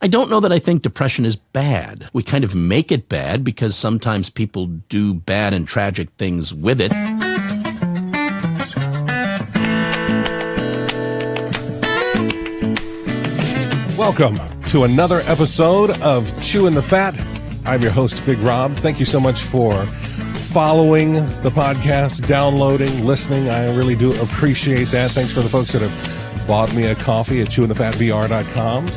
I don't know that I think depression is bad. We kind of make it bad because sometimes people do bad and tragic things with it. Welcome to another episode of Chewing the Fat. I'm your host, Big Rob. Thank you so much for following the podcast, downloading, listening. I really do appreciate that. Thanks for the folks that have bought me a coffee at chewingthefatvr.com.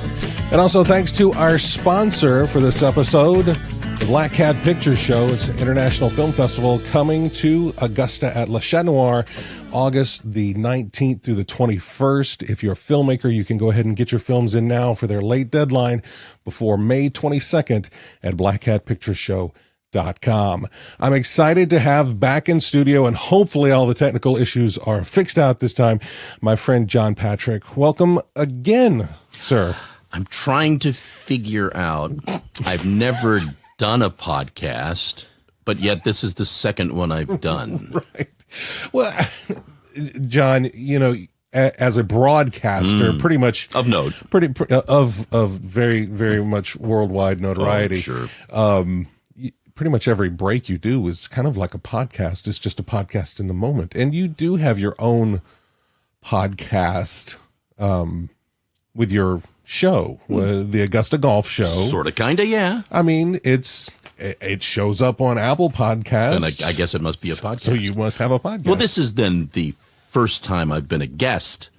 And also thanks to our sponsor for this episode, the Black Cat Picture Show. It's an international film festival coming to Augusta at Le Chat Noir, August the 19th through the 21st. If you're a filmmaker, you can go ahead and get your films in now for their late deadline before May 22nd at blackcatpictureshow.com. I'm excited to have back in studio, and hopefully all the technical issues are fixed out this time, my friend John Patrick. Welcome again, sir. I'm trying to figure out, I've never done a podcast, but yet this is the second one I've done. Right. Well, John, you know, as a broadcaster, pretty much of note, of very, very much worldwide notoriety. Oh, sure. Pretty much every break you do is kind of like a podcast. It's just a podcast in the moment. And you do have your own podcast with your show, the Augusta Golf Show. Sort of, kind of, yeah. I mean, it shows up on Apple Podcasts. And I guess it must be a podcast. So you must have a podcast. Well, this is then the first time I've been a guest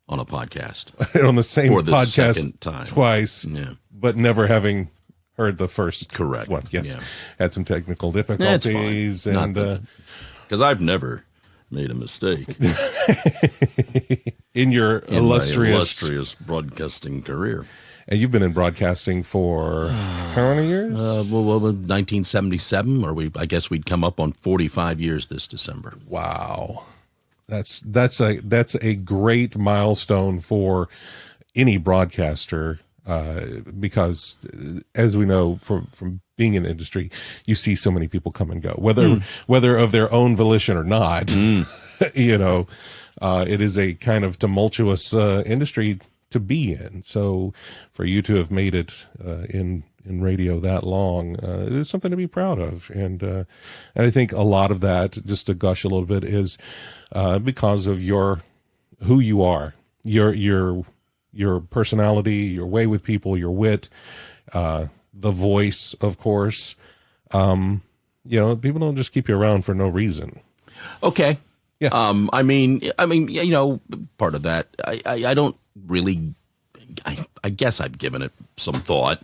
on a podcast. On the same for the podcast second time. Twice, yeah. But never having heard the first correct one. Yes, yeah. Had some technical difficulties, and because I've never made a mistake in your illustrious broadcasting career. And you've been in broadcasting for how many years? 1977, or I guess we'd come up on 45 years this December. Wow, that's a great milestone for any broadcaster, because as we know from being in the industry, you see so many people come and go, whether of their own volition or not. You know, it is a kind of tumultuous industry to be in. So for you to have made it in radio that long, it is something to be proud of. And I think a lot of that, just to gush a little bit, is because of who you are, your personality, your way with people, your wit, the voice, of course. You know, people don't just keep you around for no reason. Okay. Yeah. I mean, you know, part of that, I don't really, I guess I've given it some thought,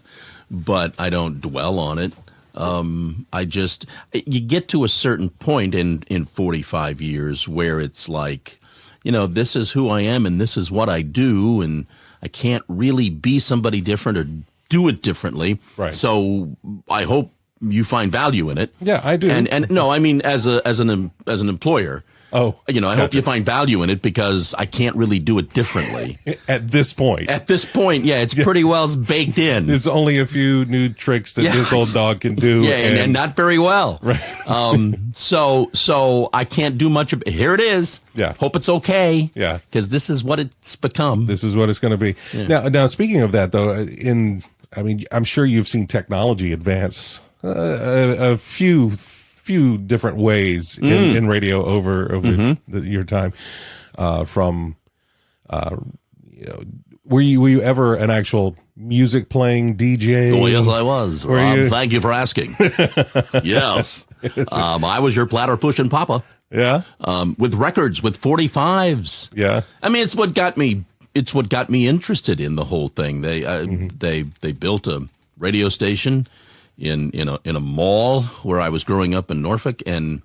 but I don't dwell on it. You get to a certain point in 45 years where it's like, you know, this is who I am and this is what I do, and I can't really be somebody different or do it differently. Right. So I hope you find value in it. Yeah, I do. And no, I mean, as an employer. Oh, you know, I hope you find value in it because I can't really do it differently. At this point, yeah, it's pretty well baked in. There's only a few new tricks that this old dog can do. Yeah, and not very well. Right. So I can't do much of it. Here it is. Yeah. Hope it's okay. Yeah. Because this is what it's become. This is what it's going to be. Yeah. Now, speaking of that, though, I'm sure you've seen technology advance a few different ways in radio over your time. You know, were you ever an actual music playing DJ? Oh, yes, I was. Thank you for asking. Yes. I was your platter pushing papa. Yeah. With records, with 45s. Yeah. I mean, it's what got me interested in the whole thing. They built a radio station in a mall where I was growing up in Norfolk, and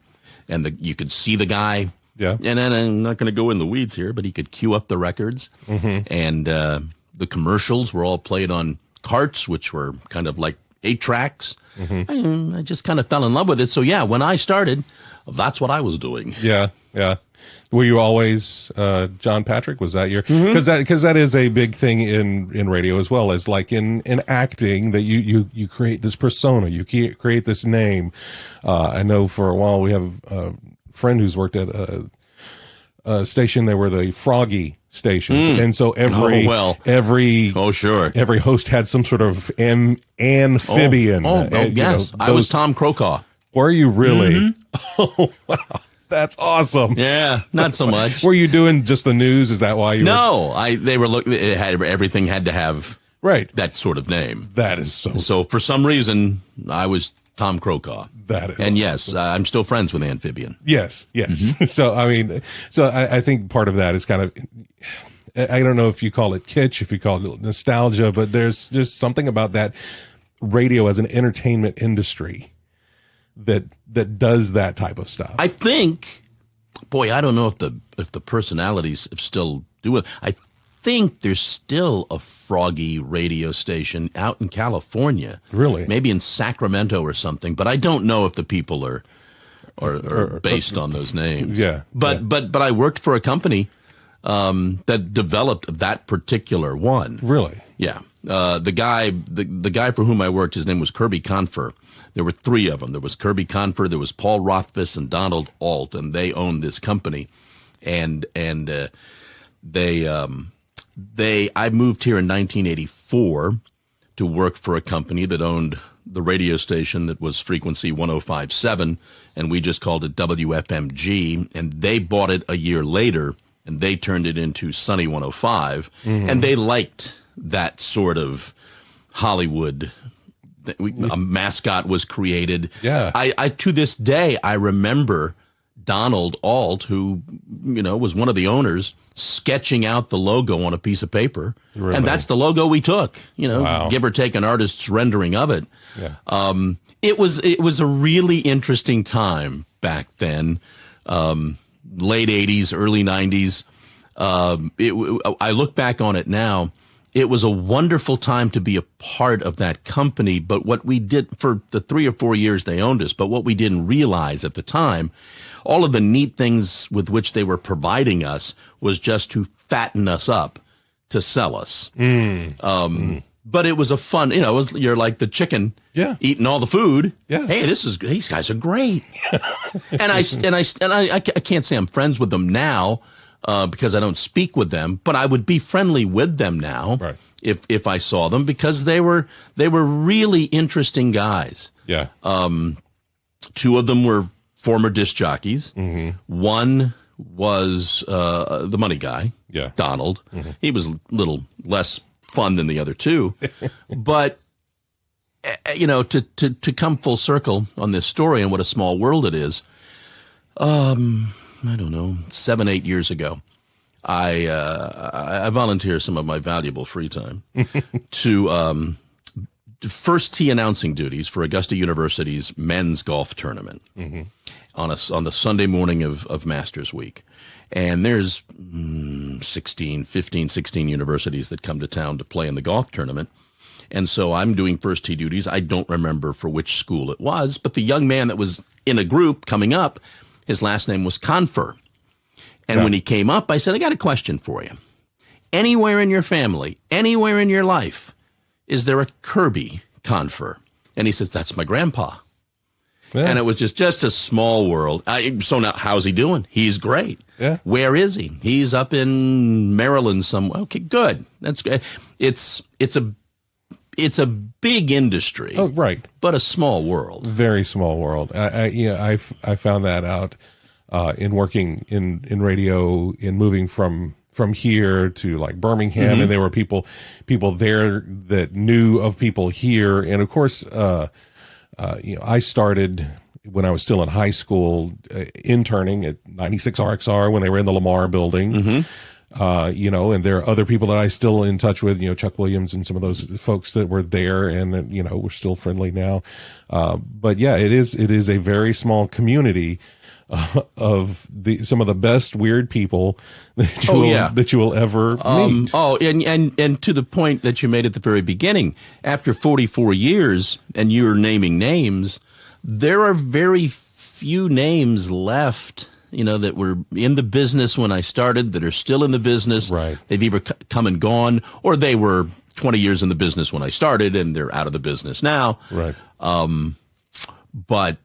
you could see the guy. Yeah. And I'm not going to go in the weeds here, but he could cue up the records, and the commercials were all played on carts, which were kind of like 8 tracks. I just kind of fell in love with it. So yeah, when I started, that's what I was doing. Yeah. Yeah. Were you always John Patrick? Was that your because that is a big thing in radio as well as like in acting, that you create this persona, you create this name. I know for a while we have a friend who's worked at station, they were the froggy stations, and so every sure, every host had some sort of amphibian. Yes, I was Tom Crocaw. Were you really? Oh wow, that's awesome. Yeah, not so much. Were you doing just the news? Is that why you? No, they were looking. Everything had to have that sort of name. That is so. For some reason, I was Tom Crocaw. That is, and yes, I'm still friends with Amphibian. Yes. So I think part of that is kind of, I don't know if you call it kitsch, if you call it nostalgia, but there's just something about that radio as an entertainment industry that does that type of stuff. I think, I don't know if the personalities still do it. I think there's still a froggy radio station out in California. Really? Maybe in Sacramento or something, but I don't know if the people are based on those names. Yeah. But I worked for a company that developed that particular one. Really? Yeah. The guy for whom I worked, his name was Kirby Confer. There were three of them. There was Kirby Confer, there was Paul Rothfuss, and Donald Alt, and they owned this company. And I moved here in 1984 to work for a company that owned the radio station that was frequency 105.7, and we just called it WFMG, and they bought it a year later, and they turned it into Sunny 105, and they liked that sort of Hollywood. A mascot was created. Yeah. I to this day, I remember Donald Alt, who, was one of the owners, sketching out the logo on a piece of paper. Really? And that's the logo we took, Wow. Give or take an artist's rendering of it. Yeah. It was a really interesting time back then, late 80s, early 90s. I look back on it now. It was a wonderful time to be a part of that company, but what we did for the 3 or 4 years they owned us, but what we didn't realize at the time, all of the neat things with which they were providing us was just to fatten us up to sell us. But it was a fun, you're like the chicken eating all the food. Yeah. Hey, these guys are great. and I can't say I'm friends with them now, because I don't speak with them, but I would be friendly with them now if I saw them, because they were really interesting guys. Yeah. 2 of them were former disc jockeys. One was the money guy, Donald. He was a little less fun than the other 2, but to come full circle on this story and what a small world it is. I don't know, 7, 8 years ago, I volunteer some of my valuable free time to first tee announcing duties for Augusta University's men's golf tournament on the Sunday morning of Masters Week. And there's 15, 16 universities that come to town to play in the golf tournament. And so I'm doing first tee duties. I don't remember for which school it was, but the young man that was in a group coming up, his last name was Confer. And when he came up, I said, I got a question for you. Anywhere in your family, anywhere in your life, is there a Kirby Confer? And he says, that's my grandpa. Yeah. And it was just a small world. So now, how's he doing? He's great. Yeah. Where is he? He's up in Maryland somewhere. Okay, good. That's good. It's a big industry. Oh, right. But a small world. Very small world. I found that out in working in radio, in moving from here to like Birmingham, and there were people there that knew of people here. And of course, I started when I was still in high school, interning at 96 RXR when they were in the Lamar building. And there are other people that I still in touch with, Chuck Williams and some of those folks that were there, and we're still friendly now. But yeah, it is a very small community of some of the best weird people that you will ever meet. And to the point that you made at the very beginning, after 44 years, and you're naming names, there are very few names left, that were in the business when I started, that are still in the business. Right. They've either come and gone, or they were 20 years in the business when I started and they're out of the business now. Right. But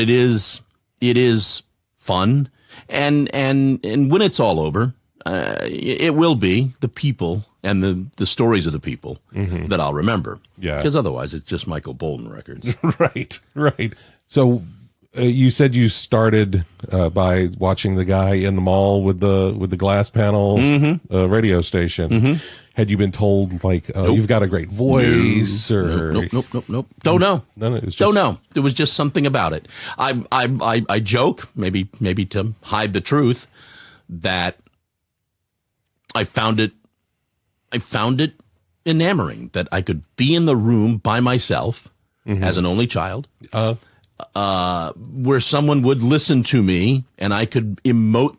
it is fun. And when it's all over, it will be the people and the stories of the people that I'll remember. Yeah. Because otherwise it's just Michael Bolton records. Right. So you said you started by watching the guy in the mall with the glass panel radio station. Had you been told like, Nope. you've got a great voice, or Nope. Don't know. No, it was just... Don't know. There was just something about it. I joke, maybe to hide the truth, that I found it enamoring that I could be in the room by myself as an only child, where someone would listen to me and I could emote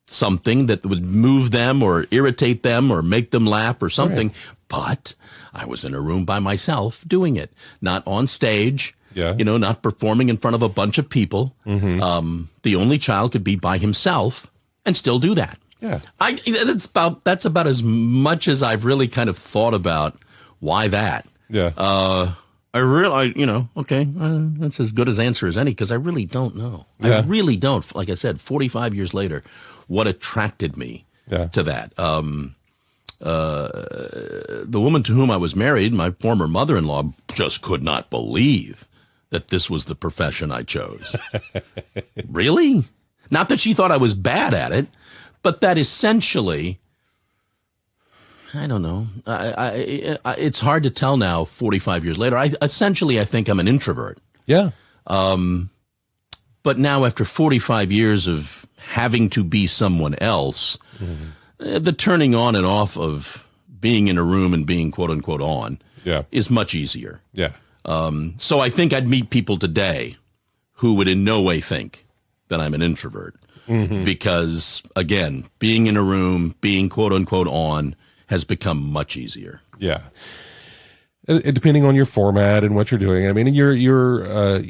something that would move them or irritate them or make them laugh or something. Right. But I was in a room by myself doing it, not on stage, not performing in front of a bunch of people. The only child could be by himself and still do that. Yeah. That's about as much as I've really kind of thought about why that. Yeah. That's as good as answer as any, because I really don't know. Yeah. I really don't. Like I said, 45 years later, what attracted me to that? The woman to whom I was married, my former mother-in-law, just could not believe that this was the profession I chose. Really? Not that she thought I was bad at it, but that essentially, I don't know. It's hard to tell now, 45 years later. I think I'm an introvert. Yeah. But now, after 45 years of having to be someone else, the turning on and off of being in a room and being quote unquote on is much easier. Yeah. So I think I'd meet people today who would in no way think that I'm an introvert, because again, being in a room, being quote unquote on, has become much easier. Yeah. Depending on your format and what you're doing. I mean, we're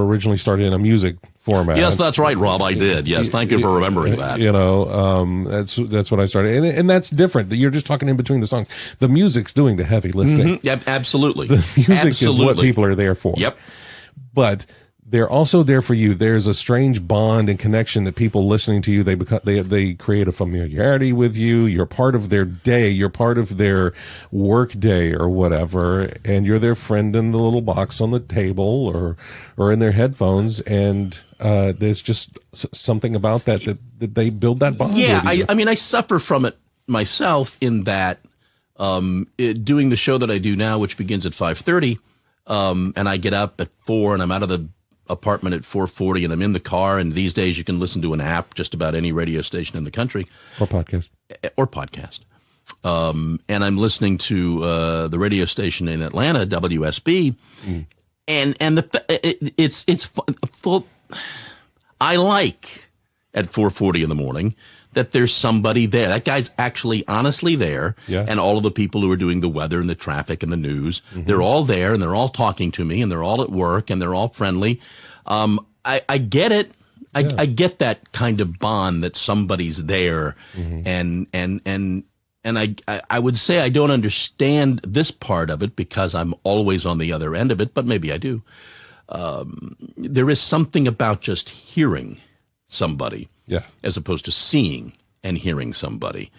originally started in a music format. Yes, that's right, Rob. I did. Yes. Thank you for remembering that. That's what I started. And that's different. You're just talking in between the songs. The music's doing the heavy lifting. Yep, absolutely. The music is what people are there for. Yep. But they're also there for you. There's a strange bond and connection that people listening to you, they create a familiarity with you. You're part of their day. You're part of their work day or whatever. And you're their friend in the little box on the table or in their headphones. And there's just something about that they build that bond. Yeah. I mean, I suffer from it myself in that doing the show that I do now, which begins at 5:30, and I get up at 4 and I'm out of the apartment at 4:40 and I'm in the car, and these days you can listen to an app just about any radio station in the country or podcast. And I'm listening to the radio station in Atlanta, WSB, and it's full. I like at 4:40 in the morning that there's somebody there. That guy's actually honestly there. Yeah. And all of the people who are doing the weather and the traffic and the news, they're all there and they're all talking to me and they're all at work and they're all friendly. I get it. I get that kind of bond that somebody's there. And I would say I don't understand this part of it because I'm always on the other end of it, but maybe I do. There is something about just hearing somebody. Yeah. As opposed to seeing and hearing somebody.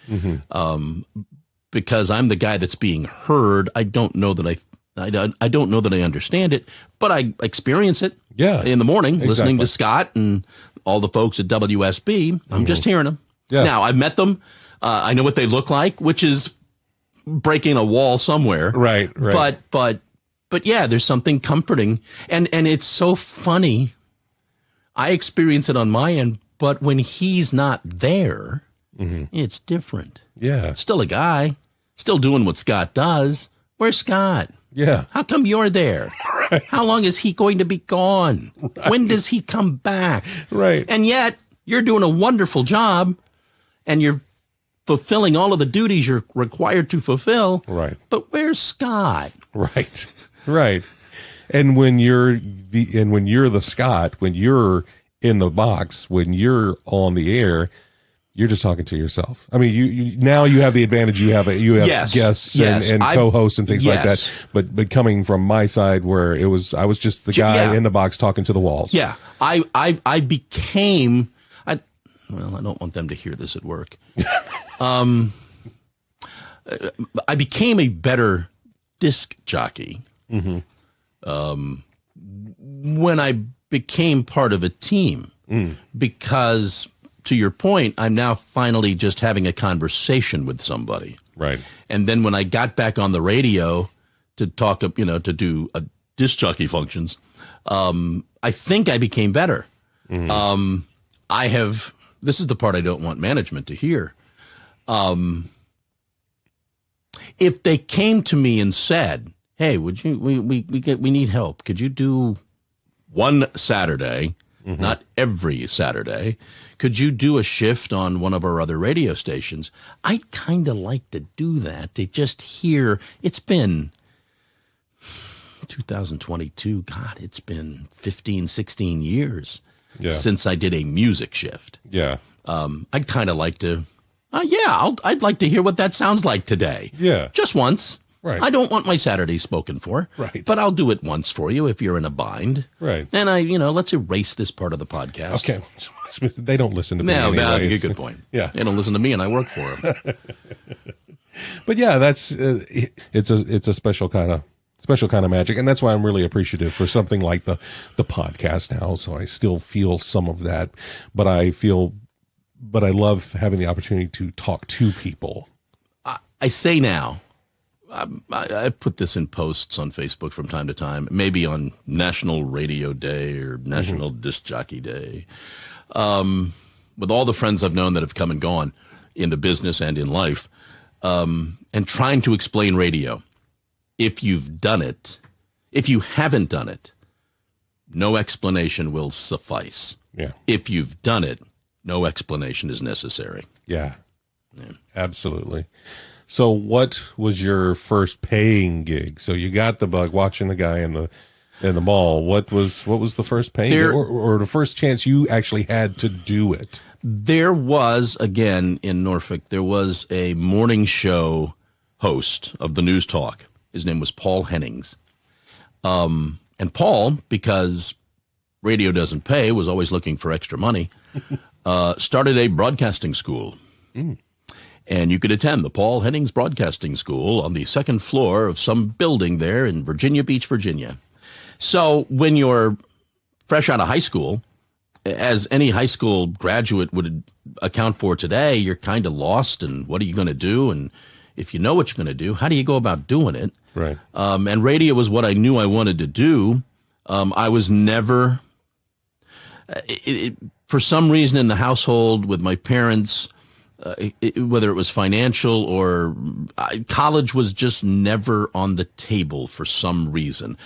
Because I'm the guy that's being heard. I don't know that I don't know that I understand it, but I experience it. Yeah. In the morning, listening to Scott and all the folks at WSB. I'm just hearing them. Yeah. Now I've met them. I know what they look like, which is breaking a wall somewhere. Right. But yeah, there's something comforting, and it's so funny. I experience it on my end. But when he's not there, it's different. Yeah. Still a guy, still doing what Scott does. Where's Scott? Yeah. How come you're there? Right. How long is he going to be gone? Right. When does he come back? Right. And yet you're doing a wonderful job and you're fulfilling all of the duties you're required to fulfill. Right. But where's Scott? Right. Right. And when you're the Scott, when you're in the box, when you're on the air, you're just talking to yourself. I mean, you now you have the advantage. You have guests and co-hosts and things like that. But coming from my side, where I was just the guy in the box talking to the walls. Yeah, I well, I don't want them to hear this at work. I became a better disc jockey when I became part of a team, because to your point, I'm now finally just having a conversation with somebody. Right. And then when I got back on the radio to talk, to do disc jockey functions, I think I became better. This is the part I don't want management to hear. If they came to me and said, "Hey, we need help. Could you do one Saturday, not every Saturday? Could you do a shift on one of our other radio stations?" I'd kind of like to do that. To just hear, it's been 2022. God, it's been 15, 16 years since I did a music shift. Yeah. I'd kind of like to, I'd like to hear what that sounds like today. Yeah. Just once. Right. I don't want my Saturday spoken for. Right. But I'll do it once for you if you're in a bind. Right. And let's erase this part of the podcast. Okay. They don't listen to me No, anyway. that's a good point. Yeah. They don't listen to me and I work for them. But yeah, that's it's a special kind of magic, and that's why I'm really appreciative for something like the podcast now. So I still feel some of that, but I love having the opportunity to talk to people. I say now, I put this in posts on Facebook from time to time, maybe on National Radio Day or National Disc Jockey Day, with all the friends I've known that have come and gone in the business and in life, and trying to explain radio. If you've done it, if you haven't done it, no explanation will suffice. Yeah. If you've done it, no explanation is necessary. Yeah. Absolutely. So what was your first paying gig? So you got the bug watching the guy in the mall. What was the first paying gig, or the first chance you actually had to do it? There was, again, in Norfolk, there was a morning show host of the News Talk. His name was Paul Hennings. And Paul, because radio doesn't pay, was always looking for extra money, started a broadcasting school. And you could attend the Paul Hennings Broadcasting School on the second floor of some building there in Virginia Beach, Virginia. So when you're fresh out of high school, as any high school graduate would account for today, you're kind of lost. And what are you going to do? And if you know what you're going to do, how do you go about doing it? Right. And radio was what I knew I wanted to do. I was never, for some reason in the household with my parents, whether it was financial or college was just never on the table for some reason.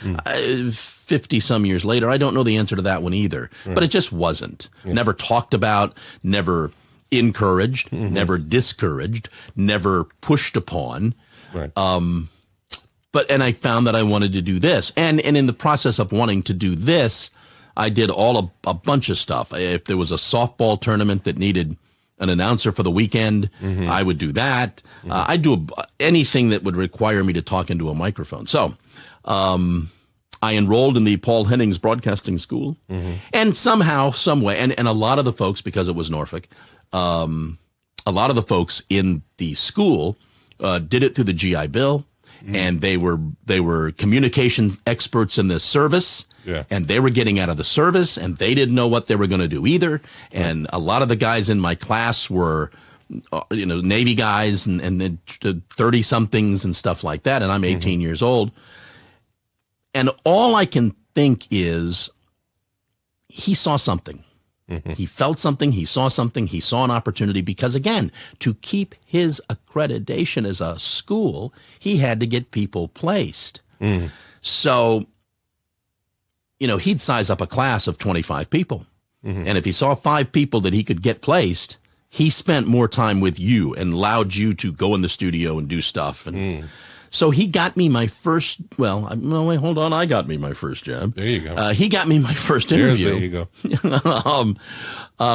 50 some years later, I don't know the answer to that one either, but it just wasn't. Never talked about, never encouraged, never discouraged, never pushed upon. Right. And I found that I wanted to do this. And in the process of wanting to do this, I did a bunch of stuff. If there was a softball tournament that needed an announcer for the weekend, I would do that. I'd do anything that would require me to talk into a microphone. So I enrolled in the Paul Hennings Broadcasting School. And somehow, some way, and a lot of the folks, because it was Norfolk, a lot of the folks in the school did it through the GI Bill. And they were communication experts in the service, and they were getting out of the service, and they didn't know what they were going to do either. And a lot of the guys in my class were, Navy guys and 30-somethings and stuff like that. And I'm 18 years old. And all I can think is he saw something. He felt something. He saw something. He saw an opportunity because, again, to keep his accreditation as a school, he had to get people placed. So, he'd size up a class of 25 people. And if he saw 5 people that he could get placed, he spent more time with you and allowed you to go in the studio and do stuff. And so he got me my first, hold on. I got me my first job. There you go. He got me my first interview. There you go.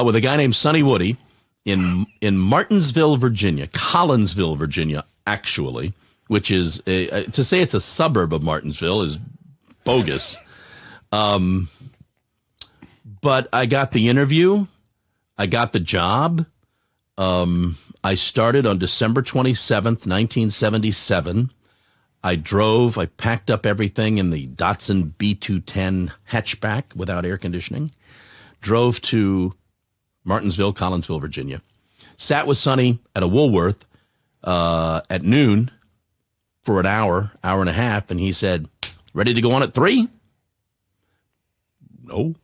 With a guy named Sonny Woody in Martinsville, Virginia, Collinsville, Virginia, actually, which is to say it's a suburb of Martinsville is bogus. But I got the interview. I got the job. I started on December 27th, 1977. I packed up everything in the Datsun B210 hatchback without air conditioning, drove to Martinsville, Collinsville, Virginia, sat with Sonny at a Woolworth at noon for an hour and a half, and he said, "Ready to go on at 3?" No.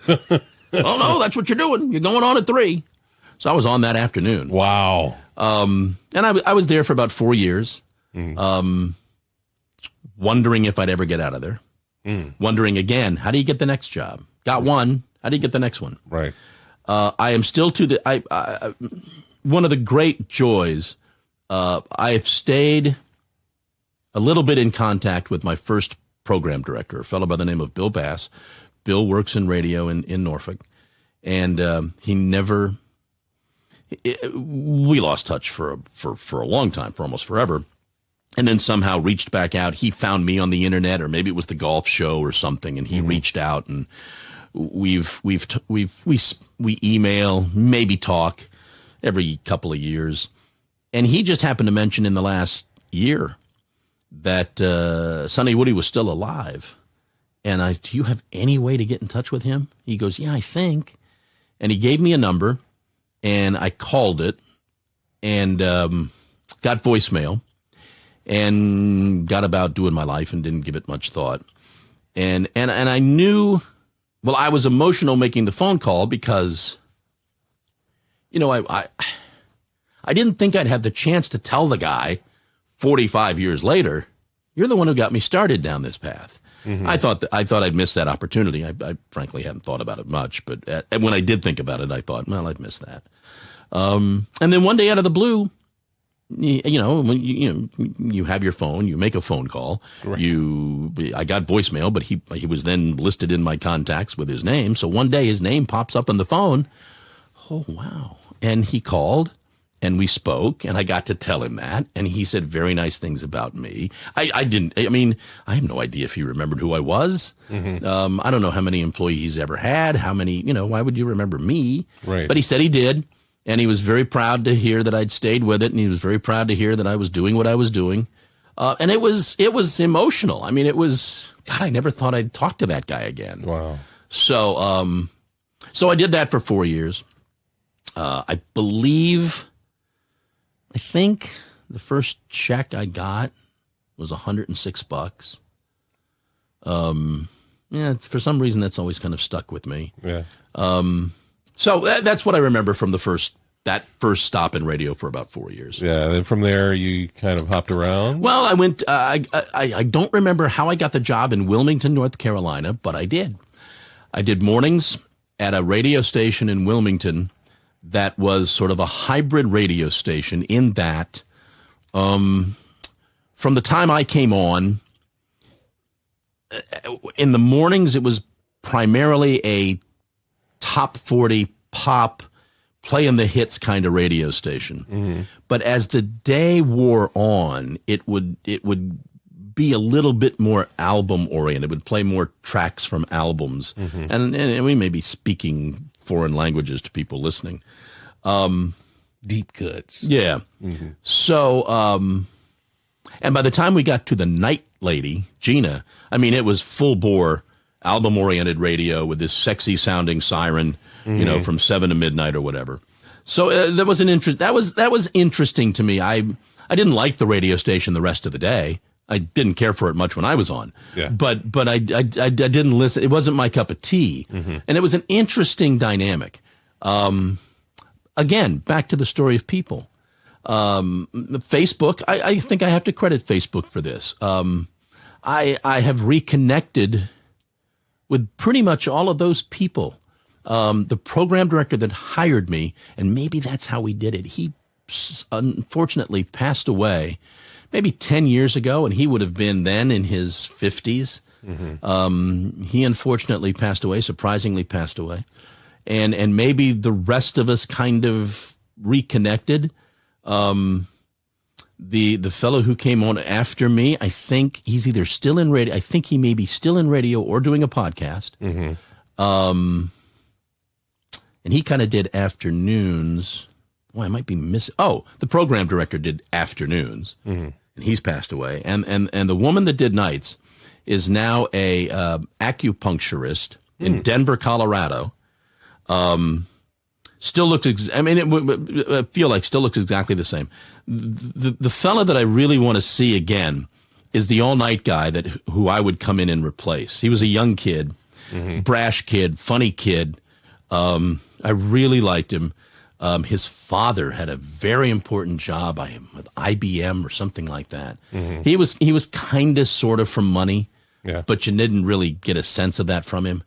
"Oh, no, that's what you're doing. You're going on at 3. So I was on that afternoon. Wow. And I was there for about 4 years, wondering if I'd ever get out of there. Wondering again, how do you get the next job? Got one. How do you get the next one? Right. I am still one of the great joys. I have stayed a little bit in contact with my first program director, a fellow by the name of Bill Bass. Bill works in radio in Norfolk, and we lost touch for a long time, for almost forever, and then somehow reached back out. He found me on the internet, or maybe it was the golf show or something, and he reached out, and we email, maybe talk every couple of years, and he just happened to mention in the last year that Sonny Woody was still alive. And do you have any way to get in touch with him? He goes, "Yeah, I think." And he gave me a number, and I called it, and got voicemail, and got about doing my life and didn't give it much thought. And I knew, well, I was emotional making the phone call because, I didn't think I'd have the chance to tell the guy 45 years later, "You're the one who got me started down this path." I thought I'd missed that opportunity. I frankly hadn't thought about it much, but when I did think about it, I thought, well, I've missed that. And then one day out of the blue, when you have your phone, you make a phone call. Correct. I got voicemail, but he was then listed in my contacts with his name. So one day his name pops up on the phone. Oh, wow. And he called. And we spoke, and I got to tell him that, and he said very nice things about me. I have no idea if he remembered who I was. I don't know how many employees he's ever had, why would you remember me? Right. But he said he did, and he was very proud to hear that I'd stayed with it, and he was very proud to hear that I was doing what I was doing. And it was emotional. I mean, God, I never thought I'd talk to that guy again. Wow. So I did that for 4 years. I think the first check I got was $106. For some reason that's always kind of stuck with me. Yeah. So that's what I remember from that first stop in radio for about 4 years. Yeah. Then from there you kind of hopped around. Well, I went. I don't remember how I got the job in Wilmington, North Carolina, but I did. I did mornings at a radio station in Wilmington that was sort of a hybrid radio station in that from the time I came on, in the mornings, it was primarily a top 40 pop, playing the hits kind of radio station. But as the day wore on, it would be a little bit more album oriented. It would play more tracks from albums. And we may be speaking foreign languages to people listening. Deep cuts. Yeah. So, and by the time we got to the night lady, Gina, it was full bore album oriented radio with this sexy sounding siren, from 7 to midnight or whatever. So that was that was interesting to me. I didn't like the radio station the rest of the day. I didn't care for it much when I was on, but I didn't listen. It wasn't my cup of tea, and it was an interesting dynamic. Again, back to the story of people. Facebook, I think I have to credit Facebook for this. I have reconnected with pretty much all of those people. The program director that hired me, and maybe that's how we did it, he unfortunately passed away maybe 10 years ago, and he would have been then in his 50s. He unfortunately passed away, surprisingly passed away. And maybe the rest of us kind of reconnected. The fellow who came on after me, I think he's either still in radio. I think he may be still in radio or doing a podcast. and he kind of did afternoons. Boy, I might be missing. Oh, the program director did afternoons, and he's passed away. And the woman that did nights is now a acupuncturist in Denver, Colorado. Still looks. I feel like still looks exactly the same. The fella that I really want to see again is the all-night guy who I would come in and replace. He was a young kid, brash kid, funny kid. I really liked him. His father had a very important job with IBM or something like that. He was kind of sort of from money, but you didn't really get a sense of that from him.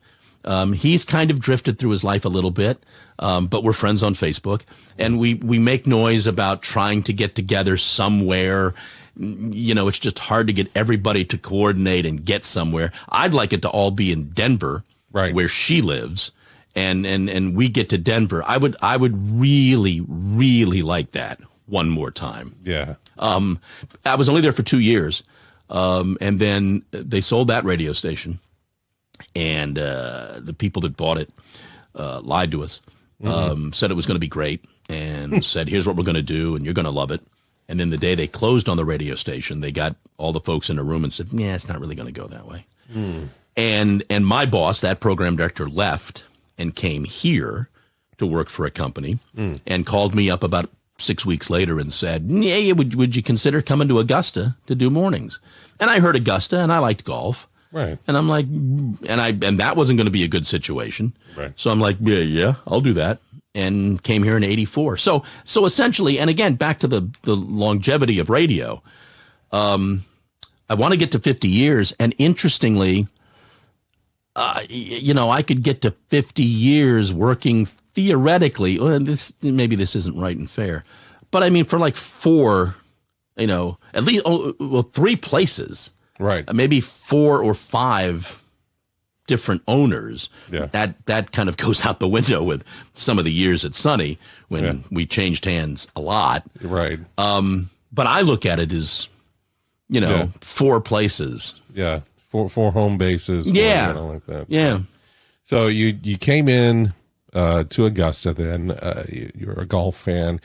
He's kind of drifted through his life a little bit, but we're friends on Facebook, and we make noise about trying to get together somewhere. It's just hard to get everybody to coordinate and get somewhere. I'd like it to all be in Denver, right, where she lives. And we get to Denver. I would really, really like that one more time. Yeah. I was only there for 2 years. And then they sold that radio station. And the people that bought it lied to us, said it was going to be great, and said, here's what we're going to do, and you're going to love it. And then the day they closed on the radio station, they got all the folks in a room and said, yeah, it's not really going to go that way. And my boss, that program director, left and came here to work for a company and called me up about 6 weeks later and said, yeah, would you consider coming to Augusta to do mornings? And I heard Augusta, and I liked golf. Right. And I'm like, and that wasn't going to be a good situation. Right. So I'm like, yeah, I'll do that. And came here in 84. So essentially, and again, back to the longevity of radio, I want to get to 50 years. And interestingly, I could get to 50 years working theoretically. Well, maybe this isn't right and fair, but I mean, for like four, at least, 3 places, right? Maybe 4 or 5 different owners. Yeah. That kind of goes out the window with some of the years at Sunny when we changed hands a lot. Right. But I look at it as, 4 places. Yeah. Four home bases. Yeah. Like that. Yeah. So you came in to Augusta then. You're a golf fan.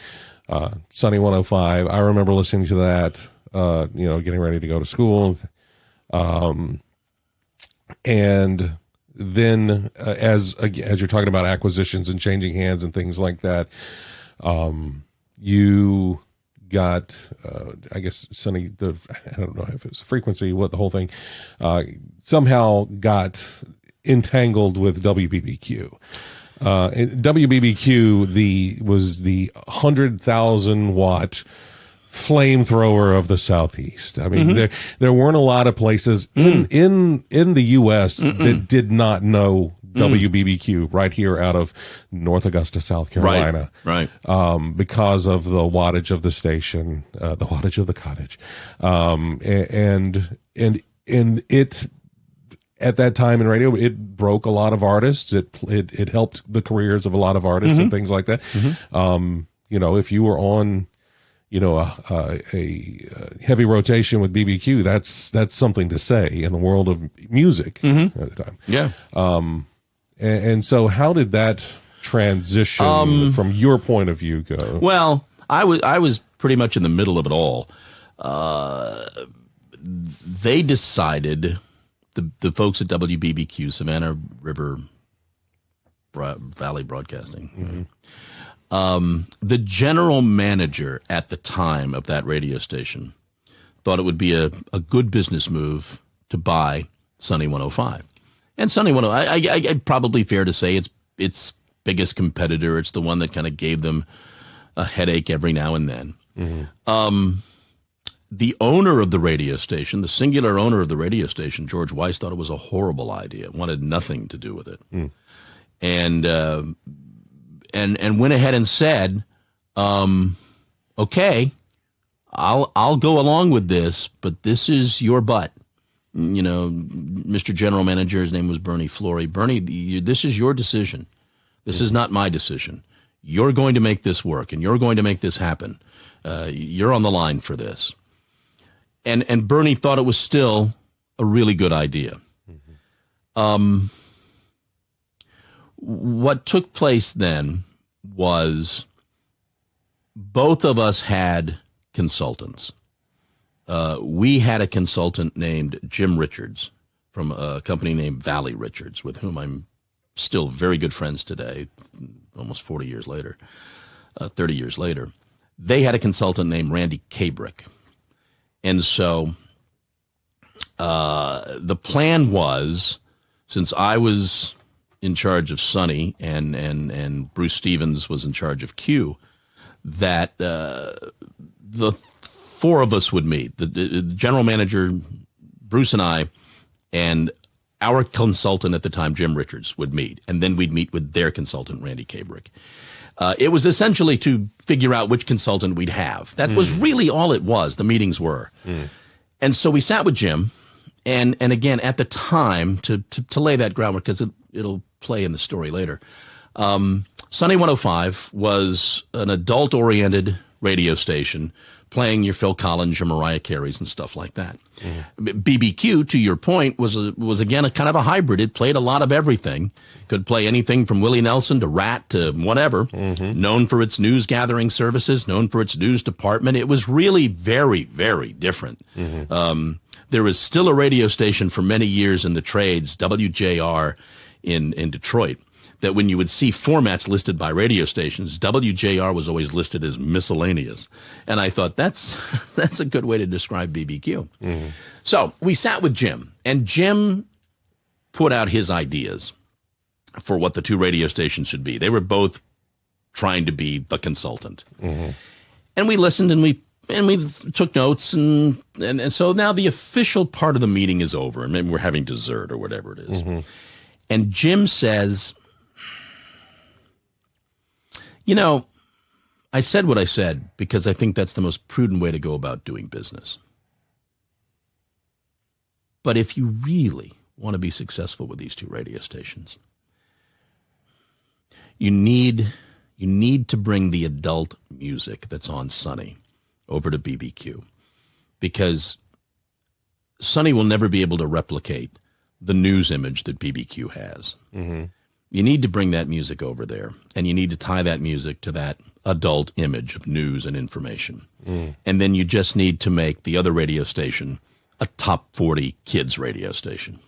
Sunny 105. I remember listening to that, getting ready to go to school. And then as you're talking about acquisitions and changing hands and things like that, you got, I guess, Sunny, I don't know if it was a frequency, what the whole thing, somehow got entangled with WBBQ. WBBQ was the 100,000 watt flamethrower of the Southeast. I mean, there weren't a lot of places in the U.S. that did not know WBBQ right here out of North Augusta, South Carolina. Right. Because of the wattage of the station, the wattage of the cottage. And it, at that time in radio, it broke a lot of artists. It helped the careers of a lot of artists and things like that. If you were on, a heavy rotation with BBQ, that's something to say in the world of music at the time. Yeah. And so how did that transition from your point of view go? Well, I was pretty much in the middle of it all. They decided, the folks at WBBQ, Savannah River Valley Broadcasting, the general manager at the time of that radio station thought it would be a good business move to buy Sunny 105. And Sunny 105, I probably fair to say its biggest competitor. It's the one that kind of gave them a headache every now and then. The owner of the radio station, the singular owner of the radio station, George Weiss, thought it was a horrible idea, wanted nothing to do with it. And went ahead and said, okay, I'll go along with this, but this is your butt. Mr. General Manager, his name was Bernie Flory. Bernie, this is your decision. This is not my decision. You're going to make this work, and you're going to make this happen. You're on the line for this. And Bernie thought it was still a really good idea. what took place then was both of us had consultants. We had a consultant named Jim Richards from a company named Valley Richards, with whom I'm still very good friends today, almost 40 years later, 30 years later. They had a consultant named Randy Kabrick. And so the plan was, since I was in charge of Sunny and Bruce Stevens was in charge of Q, that the four of us would meet, the general manager, Bruce and I, and our consultant at the time, Jim Richards, would meet. And then we'd meet with their consultant, Randy Kabrick. It was essentially to figure out which consultant we'd have. That was really all it was, the meetings were. And so we sat with Jim, and again, at the time, to lay that groundwork, because it'll play in the story later, Sunny 105 was an adult-oriented radio station playing your Phil Collins, your Mariah Careys, and stuff like that. BBQ, to your point, was again a kind of a hybrid. It played a lot of everything. Could play anything from Willie Nelson to Rat to whatever. Known for its news gathering services, known for its news department. It was really very, very different. There was still a radio station for many years in the trades, WJR in Detroit, that when you would see formats listed by radio stations, WJR was always listed as miscellaneous. And I thought, that's a good way to describe BBQ. So we sat with Jim, and Jim put out his ideas for what the two radio stations should be. They were both trying to be the consultant. And we listened, and we took notes, and so now the official part of the meeting is over, and maybe we're having dessert or whatever it is. And Jim says, you know, I said what I said because I think that's the most prudent way to go about doing business. But if you really want to be successful with these two radio stations, you need to bring the adult music that's on Sunny over to BBQ, because Sunny will never be able to replicate the news image that BBQ has. You need to bring that music over there, and you need to tie that music to that adult image of news and information. And then you just need to make the other radio station a top 40 kids radio station.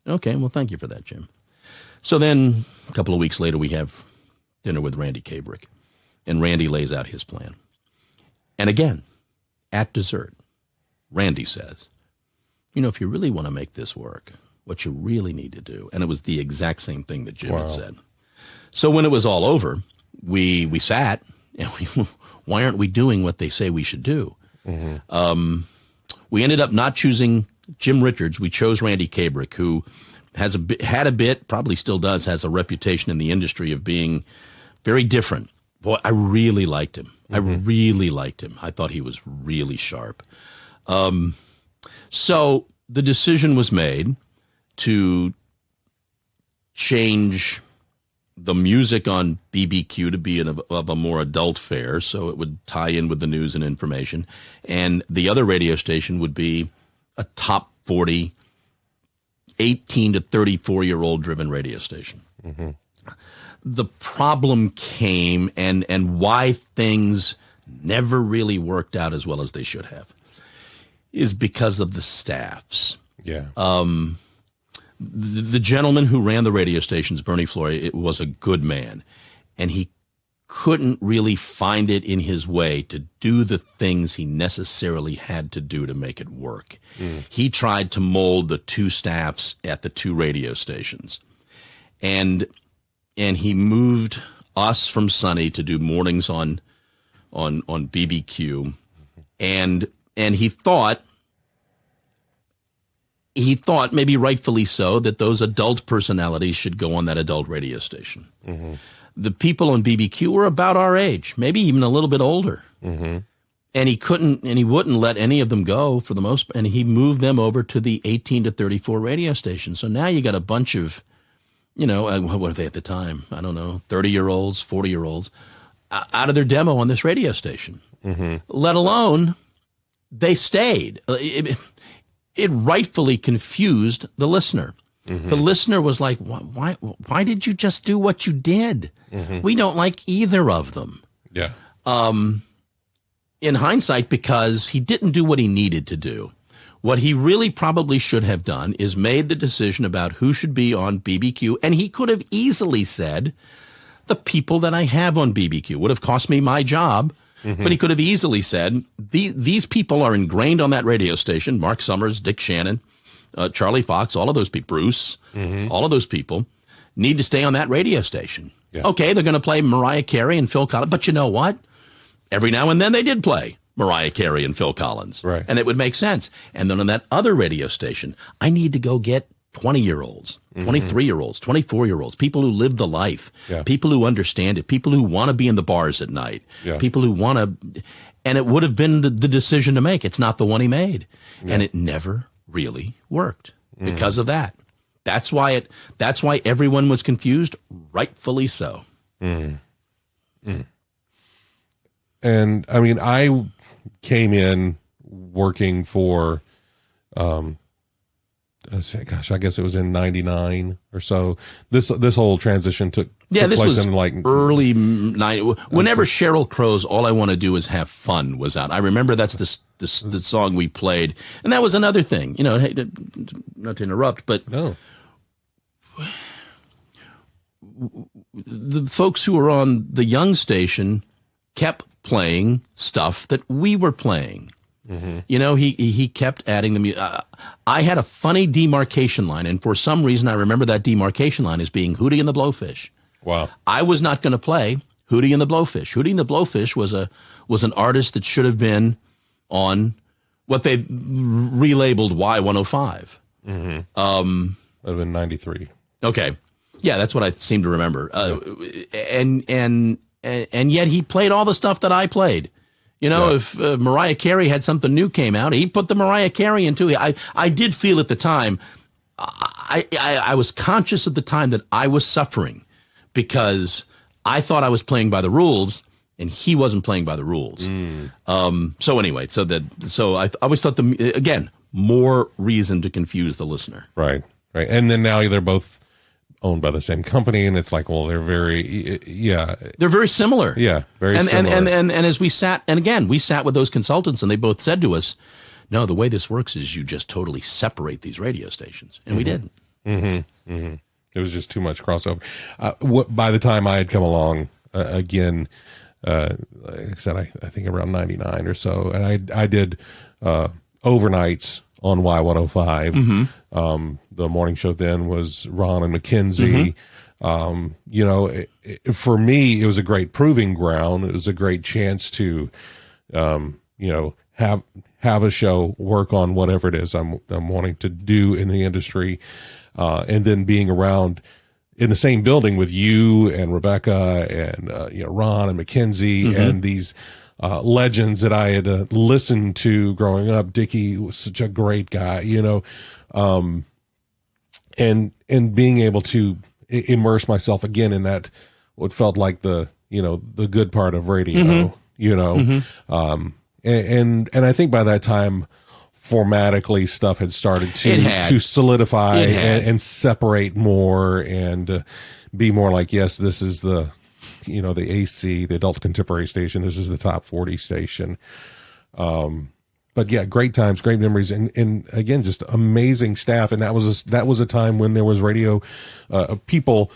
Okay, well, thank you for that, Jim. So then a couple of weeks later, we have dinner with Randy Kabrick, and Randy lays out his plan. And again, at dessert, Randy says, you know, if you really want to make this work, what you really need to do, and it was the exact same thing that Jim had said. So when it was all over, we sat, and why aren't we doing what they say we should do? We ended up not choosing Jim Richards. We chose Randy Kabrick, who probably still does, has a reputation in the industry of being very different. Boy, I really liked him. I really liked him. I thought he was really sharp. So the decision was made to change the music on BBQ to be of a more adult fare, so it would tie in with the news and information. And the other radio station would be a top 40, 18 to 34-year-old driven radio station. The problem came, and why things never really worked out as well as they should have, is because of the staffs. The gentleman who ran the radio stations, Bernie Flory, was a good man, and he couldn't really find it in his way to do the things he necessarily had to do to make it work. He tried to mold the two staffs at the two radio stations, and he moved us from Sunny to do mornings on BBQ, and he thought, maybe rightfully so, that those adult personalities should go on that adult radio station. The people on BBQ were about our age, maybe even a little bit older. And he wouldn't let any of them go for the most part. And he moved them over to the 18 to 34 radio station. So now you got a bunch of, what were they at the time? I don't know, 30-year-olds, 40-year-olds out of their demo on this radio station. Let alone they stayed. It rightfully confused the listener. The listener was like, why did you just do what you did? We don't like either of them. Yeah. In hindsight, because he didn't do what he needed to do. What he really probably should have done is made the decision about who should be on BBQ. And he could have easily said, the people that I have on BBQ would have cost me my job. But he could have easily said, these people are ingrained on that radio station. Mark Summers, Dick Shannon, Charlie Fox, all of those people, Bruce, all of those people need to stay on that radio station. Yeah. Okay, they're going to play Mariah Carey and Phil Collins. But you know what? Every now and then they did play Mariah Carey and Phil Collins. Right. And it would make sense. And then on that other radio station, I need to go get 20-year-olds, 23-year-olds, 24-year-olds, people who live the life, people who understand it, people who want to be in the bars at night, people who want to, and it would have been the decision to make. It's not the one he made. And it never really worked because of that. That's why everyone was confused, rightfully so. And I mean, I came in working for, gosh, I guess it was in '99 or so. This whole transition took this place was in like early whenever Sheryl Crow's "All I Want to Do Is Have Fun" was out. I remember that's the song we played, and that was another thing. You know, hey, not to interrupt, but no. The folks who were on the Young station kept playing stuff that we were playing. You know, he kept adding the music. I had a funny demarcation line, and for some reason I remember that demarcation line as being Hootie and the Blowfish. Wow. I was not going to play Hootie and the Blowfish. Hootie and the Blowfish was an artist that should have been on what they relabeled Y105. That would have been 93. Okay. Yeah, that's what I seem to remember. And yet he played all the stuff that I played. You know, if Mariah Carey had something new came out, he put the Mariah Carey into it. I did feel at the time, I was conscious at the time that I was suffering because I thought I was playing by the rules and he wasn't playing by the rules. So anyway, so I always thought again, more reason to confuse the listener. Right. And then now they're both owned by the same company, and it's like, well, they're very similar. Yeah, very similar. And as we sat with those consultants, and they both said to us, no, the way this works is you just totally separate these radio stations, and we didn't. It was just too much crossover. By the time I had come along, again, like I said, I think around 99 or so, and I did overnights on Y105. The morning show then was Ron and Mackenzie. You know, for me, it was a great proving ground. It was a great chance to, you know, have a show, work on whatever it is I'm wanting to do in the industry, and then being around in the same building with you and Rebecca and you know, Ron and Mackenzie and these legends that I had listened to growing up. Dickie was such a great guy, you know, and being able to immerse myself again in that, what felt like the, you know, the good part of radio, you know, and I think by that time, formatically stuff had started to solidify and separate more and be more like, yes, this is the, you know, the AC, the adult contemporary station. This is the top 40 station. But yeah, great times, great memories. And again, just amazing staff. And that was a time when there was radio, people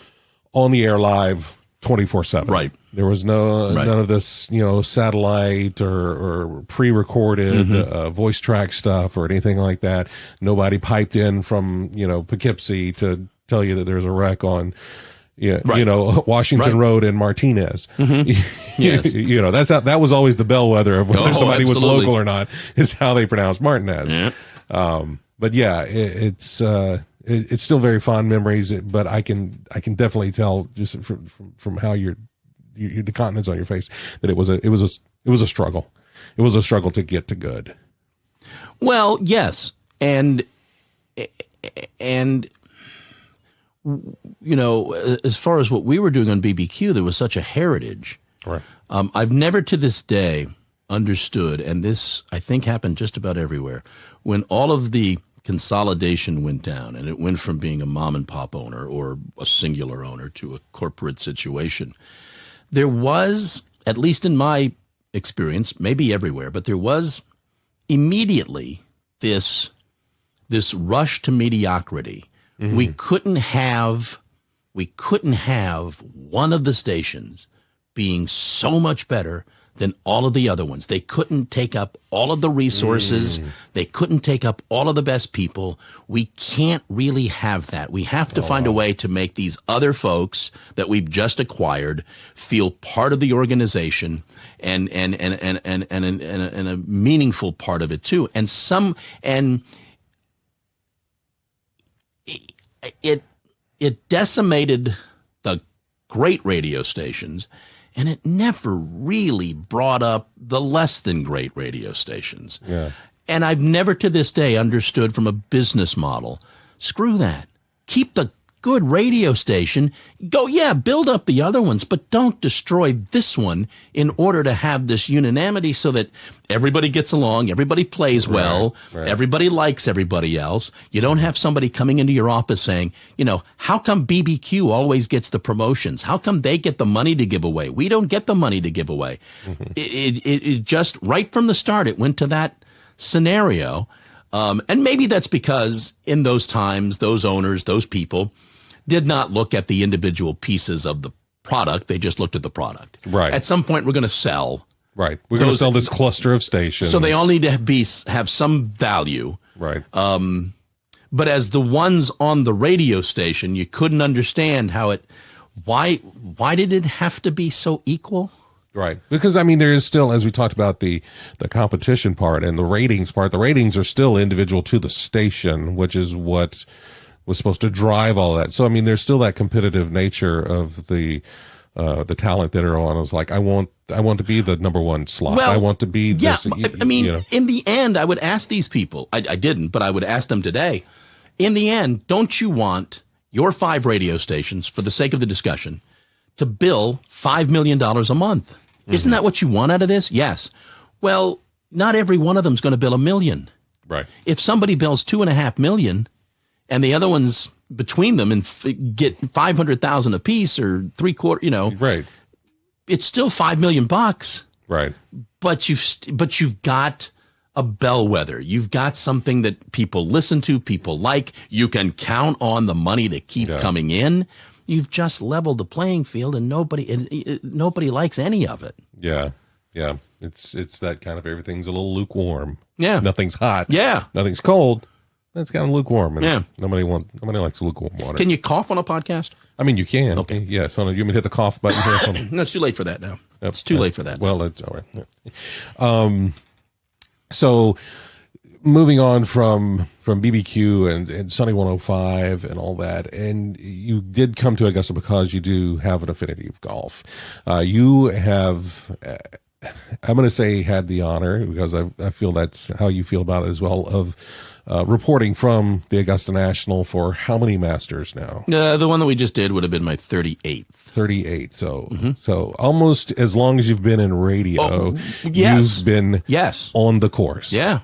on the air live 24/7. Right. There was none of this, you know, satellite or pre-recorded voice track stuff or anything like that. Nobody piped in from, you know, Poughkeepsie to tell you that there's a wreck on, you know, Washington Road in Martinez. Yes. You know, that was always the bellwether of whether somebody was local or not, is how they pronounce Martinez. Yeah. But yeah, it's still very fond memories, but I can definitely tell just from how the continents on your face that it was a struggle. It was a struggle to get to good. Well, yes. And you know, as far as what we were doing on BBQ, there was such a heritage. Right. I've never to this day understood, and this I think happened just about everywhere, when all of the consolidation went down and it went from being a mom and pop owner or a singular owner to a corporate situation, there was, at least in my experience, maybe everywhere, but there was immediately this rush to mediocrity. Mm-hmm. We couldn't have one of the stations being so much better than all of the other ones. They couldn't take up all of the resources. They couldn't take up all of the best people. We can't really have that. We have to find a way to make these other folks that we've just acquired feel part of the organization and a meaningful part of it too. It decimated the great radio stations, and it never really brought up the less than great radio stations. Yeah. And I've never to this day understood from a business model, screw that. Keep the good radio station. Build up the other ones, but don't destroy this one in order to have this unanimity so that everybody gets along, everybody plays well, everybody likes everybody else. You don't have somebody coming into your office saying, how come BBQ always gets the promotions? How come they get the money to give away? We don't get the money to give away. Mm-hmm. It just right from the start, it went to that scenario. And maybe that's because in those times, those owners, those people did not look at the individual pieces of the product. They just looked at the product. Right. At some point, we're going to sell. Right. We're going to sell this cluster of stations. So they all need to have some value. Right. But as the ones on the radio station, you couldn't understand why did it have to be so equal? Right. Because, there is still, as we talked about the competition part and the ratings part, the ratings are still individual to the station, which is what was supposed to drive all that. So, there's still that competitive nature of the talent that are on. It's like, I want to be the number one slot. Well, I want to be this. In the end, I would ask these people, I didn't, but I would ask them today, in the end, don't you want your 5 radio stations, for the sake of the discussion, to bill $5 million a month? Mm-hmm. Isn't that what you want out of this? Yes. Well, not every one of them is going to bill $1 million. Right. If somebody bills $2.5 million and the other ones between them and get 500,000 apiece or $750,000, right, it's still $5 million. Right. But you've got a bellwether. You've got something that people listen to, people like. You can count on the money to keep coming in. You've just leveled the playing field, and nobody likes any of it. Yeah, yeah. It's that kind of everything's a little lukewarm. Yeah, nothing's hot. Yeah, nothing's cold. It's kind of lukewarm. And yeah, nobody likes lukewarm water. Can you cough on a podcast? You can. Okay. Yes. You want me to hit the cough button here? No, it's too late for that now. Yep. It's too late for that. Well, that's all right. Yeah. So moving on from BBQ and Sunny 105 and all that, and you did come to Augusta because you do have an affinity of golf. You have, I'm going to say, had the honor, because I feel that's how you feel about it as well, of reporting from the Augusta National for how many Masters now? The one that we just did would have been my 38th. 38. So almost as long as you've been in radio, you've been on the course. Yeah.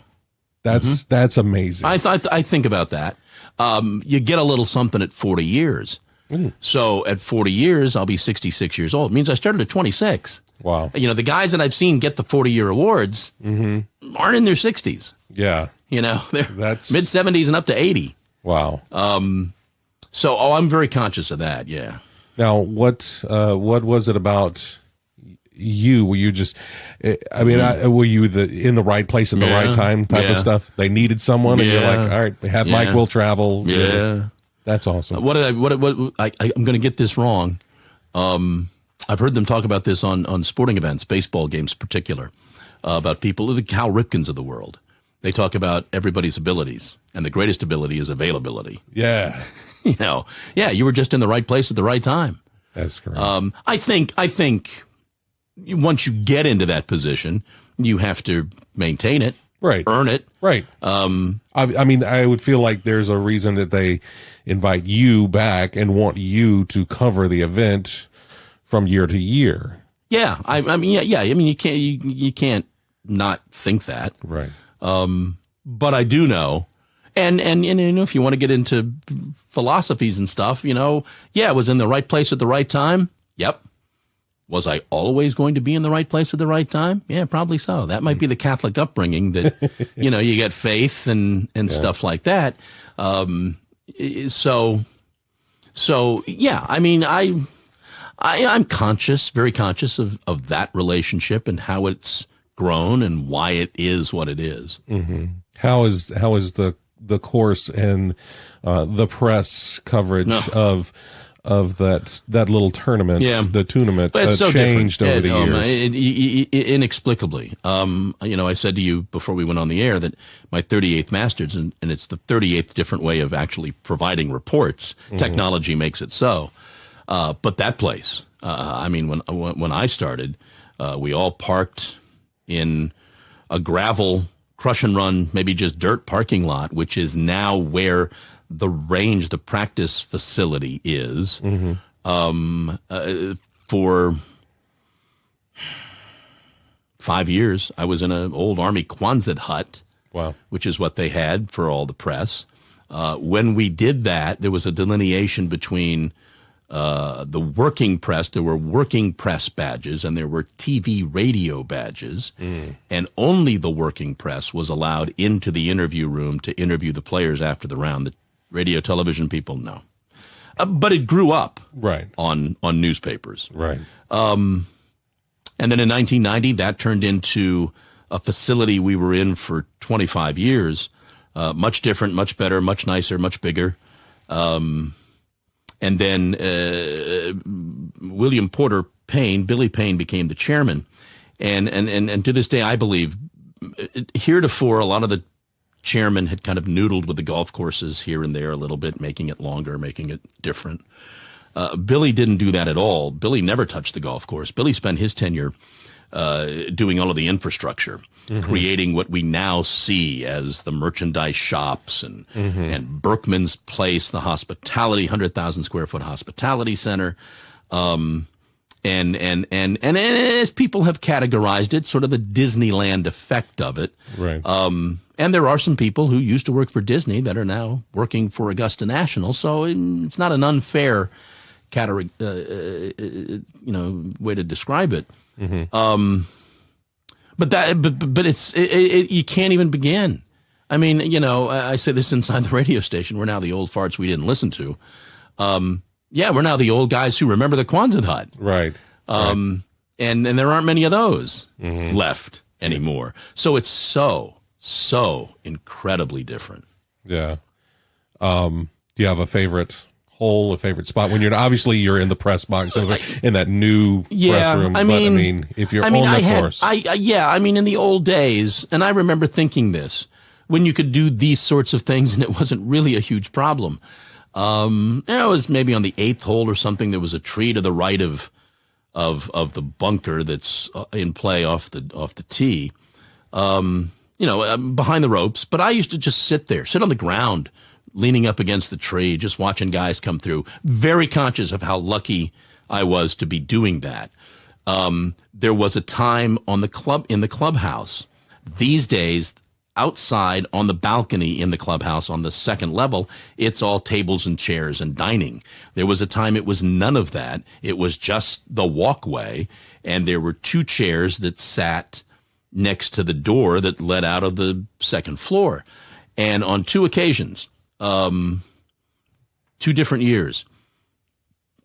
That's amazing. I think about that. You get a little something at 40 years. Mm. So at 40 years, I'll be 66 years old. It means I started at 26. Wow. The guys that I've seen get the 40-year awards aren't in their 60s. Yeah. They're mid-70s and up to 80. Wow. So I'm very conscious of that, yeah. Now, what was it about you? Were you just, were you in the right place at the right time type of stuff? They needed someone, and you're like, all right, have Mike will travel. Yeah. That's awesome. I'm going to get this wrong. I've heard them talk about this on sporting events, baseball games in particular, about people, the Cal Ripkens of the world. They talk about everybody's abilities, and the greatest ability is availability. Yeah. You were just in the right place at the right time. That's correct. I think once you get into that position, you have to maintain it, right? Earn it, right? I would feel like there's a reason that they invite you back and want you to cover the event from year to year. Yeah, you can't not think that, right? But I do know, And if you want to get into philosophies and stuff, was in the right place at the right time. Yep. Was I always going to be in the right place at the right time? Yeah, probably so. That might be the Catholic upbringing that, you get faith and stuff like that. So yeah, I mean, I'm conscious, very conscious of that relationship and how it's grown and why it is what it is. Mm-hmm. How is the course and the press coverage of that little tournament, the tournament, so changed over the years? Inexplicably. I said to you before we went on the air that my 38th Masters, and it's the 38th different way of actually providing reports. Mm-hmm. Technology makes it so. But that place, when I started, we all parked in a gravel crush and run, maybe just dirt parking lot, which is now where the range, the practice facility is. Mm-hmm. For 5 years, I was in an old Army Quonset hut, which is what they had for all the press. When we did that, there was a delineation between the working press. There were working press badges and there were TV radio badges, and only the working press was allowed into the interview room to interview the players after the round. The radio television people, no. But it grew up on newspapers. Right. And then in 1990, that turned into a facility we were in for 25 years. Much different, much better, much nicer, much bigger. And then William Porter Payne, Billy Payne, became the chairman. And to this day, I believe, heretofore, a lot of the chairmen had kind of noodled with the golf courses here and there a little bit, making it longer, making it different. Billy didn't do that at all. Billy never touched the golf course. Billy spent his tenure doing all of the infrastructure, creating what we now see as the merchandise shops and Berkman's Place, the hospitality, 100,000 square foot hospitality center. And as people have categorized it, sort of the Disneyland effect of it. Right. And there are some people who used to work for Disney that are now working for Augusta National. So it's not an unfair way to describe it. Mm-hmm. But it's you can't even begin. I mean, I say this inside the radio station. We're now the old farts we didn't listen to. We're now the old guys who remember the Quonset hut. Right. And there aren't many of those left anymore. So it's so incredibly different. Yeah. Do you have a favorite hole, a favorite spot when you're in the press box in that new press room? If you're on the course. In the old days, and I remember thinking this, when you could do these sorts of things and it wasn't really a huge problem. It was maybe on the 8th hole or something. There was a tree to the right of the bunker that's in play off the tee. Behind the ropes, but I used to just sit on the ground, leaning up against the tree, just watching guys come through, very conscious of how lucky I was to be doing that. There was a time in the clubhouse. These days, outside on the balcony in the clubhouse on the second level, it's all tables and chairs and dining. There was a time it was none of that. It was just the walkway, and there were 2 chairs that sat next to the door that led out of the second floor. And on 2 occasions, 2 different years,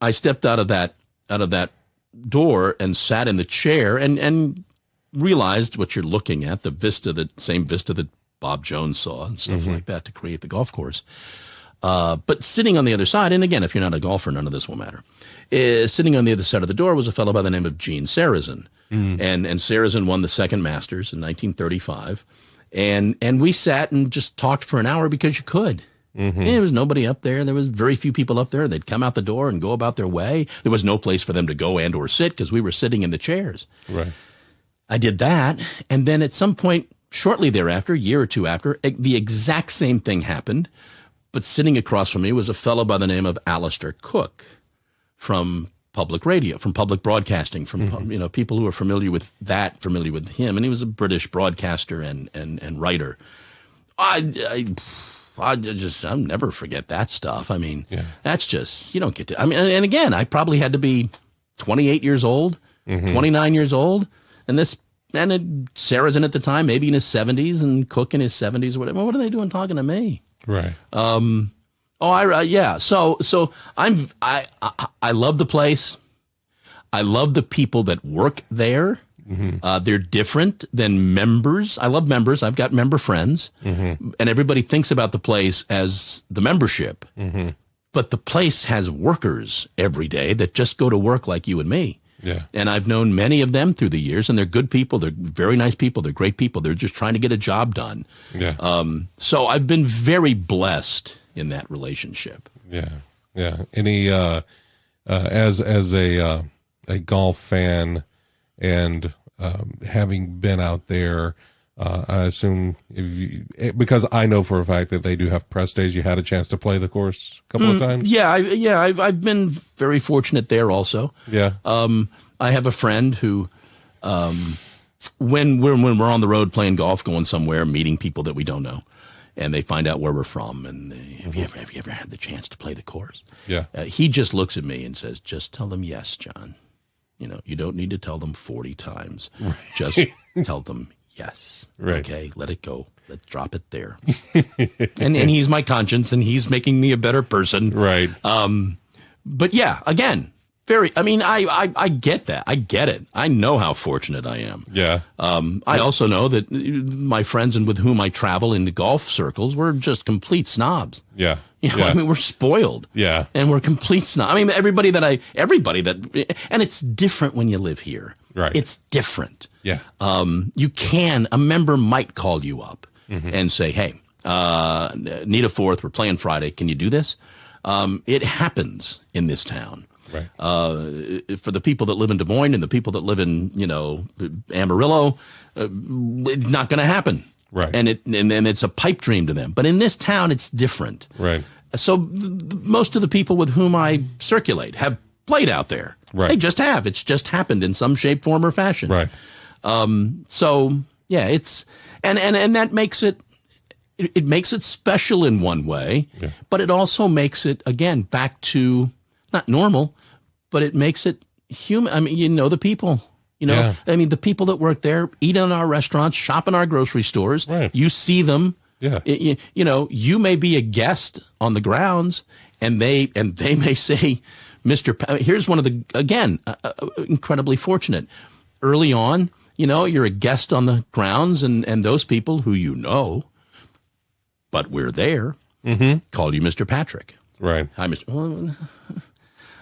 I stepped out of that door and sat in the chair and realized what you're looking at, the same vista that Bob Jones saw and stuff like that to create the golf course. But sitting on the other side, and again, if you're not a golfer, none of this will matter. Sitting on the other side of the door was a fellow by the name of Gene Sarazen. And Sarazen won the second Masters in 1935. And we sat and just talked for an hour because you could. And there was nobody up there. There was very few people up there. They'd come out the door and go about their way. There was no place for them to go and or sit because we were sitting in the chairs. Right. I did that. And then at some point shortly thereafter, a year or 2 after, the exact same thing happened. But sitting across from me was a fellow by the name of Alistair Cook from public radio, from public broadcasting, from people who are familiar with him. And he was a British broadcaster and writer. I'll never forget that stuff. I mean, that's just, you don't get to, I mean, and again, I probably had to be 28 years old, 29 years old. And Sarazen at the time, maybe in his 70s, and Cook in his 70s or whatever. What are they doing talking to me? Right. Yeah. So I love the place. I love the people that work there. They're different than members. I love members. I've got member friends, and everybody thinks about the place as the membership. But the place has workers every day that just go to work like you and me. Yeah. And I've known many of them through the years, and they're good people. They're very nice people. They're great people. They're just trying to get a job done. Yeah. So I've been very blessed in that relationship. Yeah. Yeah. Any, as a golf fan and, having been out there, I assume because I know for a fact that they do have press days, you had a chance to play the course a couple of times. I've been very fortunate there also. Yeah. I have a friend who, when we're on the road playing golf, going somewhere, meeting people that we don't know, and they find out where we're from, and have you ever had the chance to play the course? Yeah. He just looks at me and says, "Just tell them yes, John. You know, you don't need to tell them 40 times. Right. Just tell them yes. Right. Okay, let it go. Let's drop it there." and he's my conscience, and he's making me a better person. Right. But yeah, again, I get that. I get it. I know how fortunate I am. Yeah. I also know that my friends and with whom I travel in the golf circles, we're just complete snobs. Yeah. You know, I mean, we're spoiled. Yeah. And we're complete snobs. I mean, everybody that, and it's different when you live here. Right. It's different. Yeah. A member might call you up and say, "Hey, need a fourth. We're playing Friday. Can you do this?" It happens in this town. Right. For the people that live in Des Moines and the people that live in, Amarillo, it's not going to happen. Right. And it's a pipe dream to them. But in this town, it's different. Right. So most of the people with whom I circulate have played out there. Right. They just have. It's just happened in some shape, form, or fashion. Right. So yeah, it's and that makes it makes it special in one way, but it also makes it again back to not normal, but it makes it human. I mean, the people. I mean, the people that work there eat in our restaurants, shop in our grocery stores. Right. You see them. Yeah. You may be a guest on the grounds, and they may say, here's one of the, again, incredibly fortunate. Early on, you're a guest on the grounds, and those people who but we're there, call you Mr. Patrick. Right. Hi, Mr.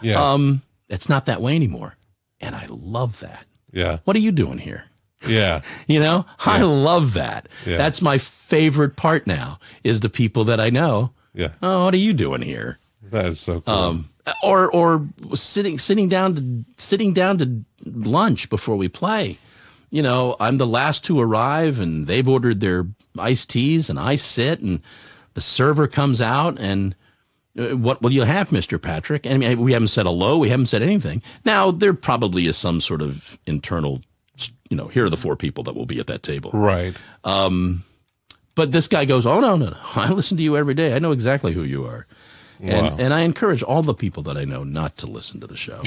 Yeah. It's not that way anymore. And I love that. Yeah. What are you doing here? Yeah. I love that. Yeah. That's my favorite part now is the people that I know. Yeah. Oh, what are you doing here? That is so cool. Or sitting down to lunch before we play. I'm the last to arrive, and they've ordered their iced teas, and I sit, and the server comes out, and what will you have, Mr. Patrick? I mean, we haven't said hello. We haven't said anything. Now, there probably is some sort of internal, here are the four people that will be at that table. Right. But this guy goes, "Oh, no. I listen to you every day. I know exactly who you are." And I encourage all the people that I know not to listen to the show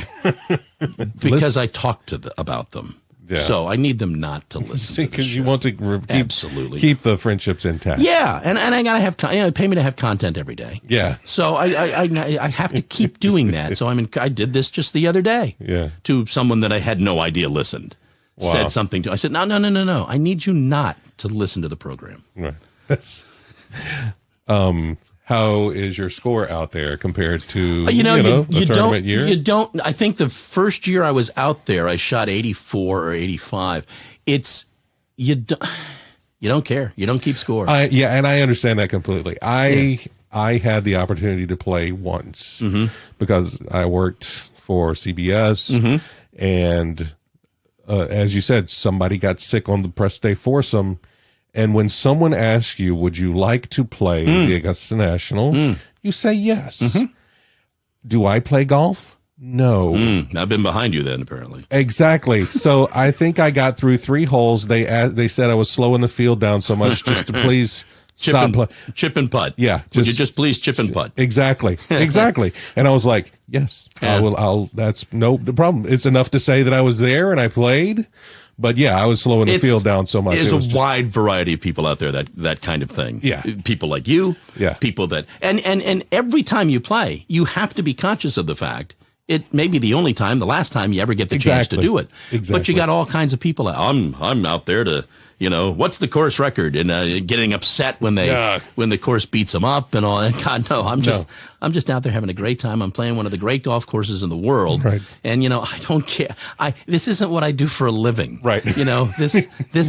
because I talk about them. Yeah. So I need them not to listen. Because you want to keep the friendships intact. Yeah, and I gotta have pay me to have content every day. Yeah. So I have to keep doing that. So I did this just the other day. Yeah. To someone that I had no idea listened. Wow. Said something to. I said, no. I need you not to listen to the program. Right. That's. How is your score out there compared to a tournament year? You don't. I think the first year I was out there, I shot 84 or 85. You don't care. You don't keep score. And I understand that completely. I had the opportunity to play once because I worked for CBS, and as you said, somebody got sick on the press day foursome. And when someone asks you, would you like to play the Augusta National? You say yes. Do I play golf? No. I've been behind you then, apparently. Exactly. So I think I got through 3 holes. They said I was slowing the field down so much just to please Chip and putt. Yeah. Would you just please chip and putt? Exactly. And I was like, yes, Yeah. that's no problem. It's enough to say that I was there and I played. But yeah, I was slowing the field down so much. There's a wide variety of people out there that kind of thing. Yeah. People like you. Yeah. People that, and every time you play, you have to be conscious of the fact it may be the last time you ever get the chance to do it. Exactly. But you got all kinds of people. I'm out there to, what's the course record, and getting upset when the course beats them up and all. And God, no, I'm just out there having a great time. I'm playing one of the great golf courses in the world. Right. And, I don't care. This isn't what I do for a living. Right. This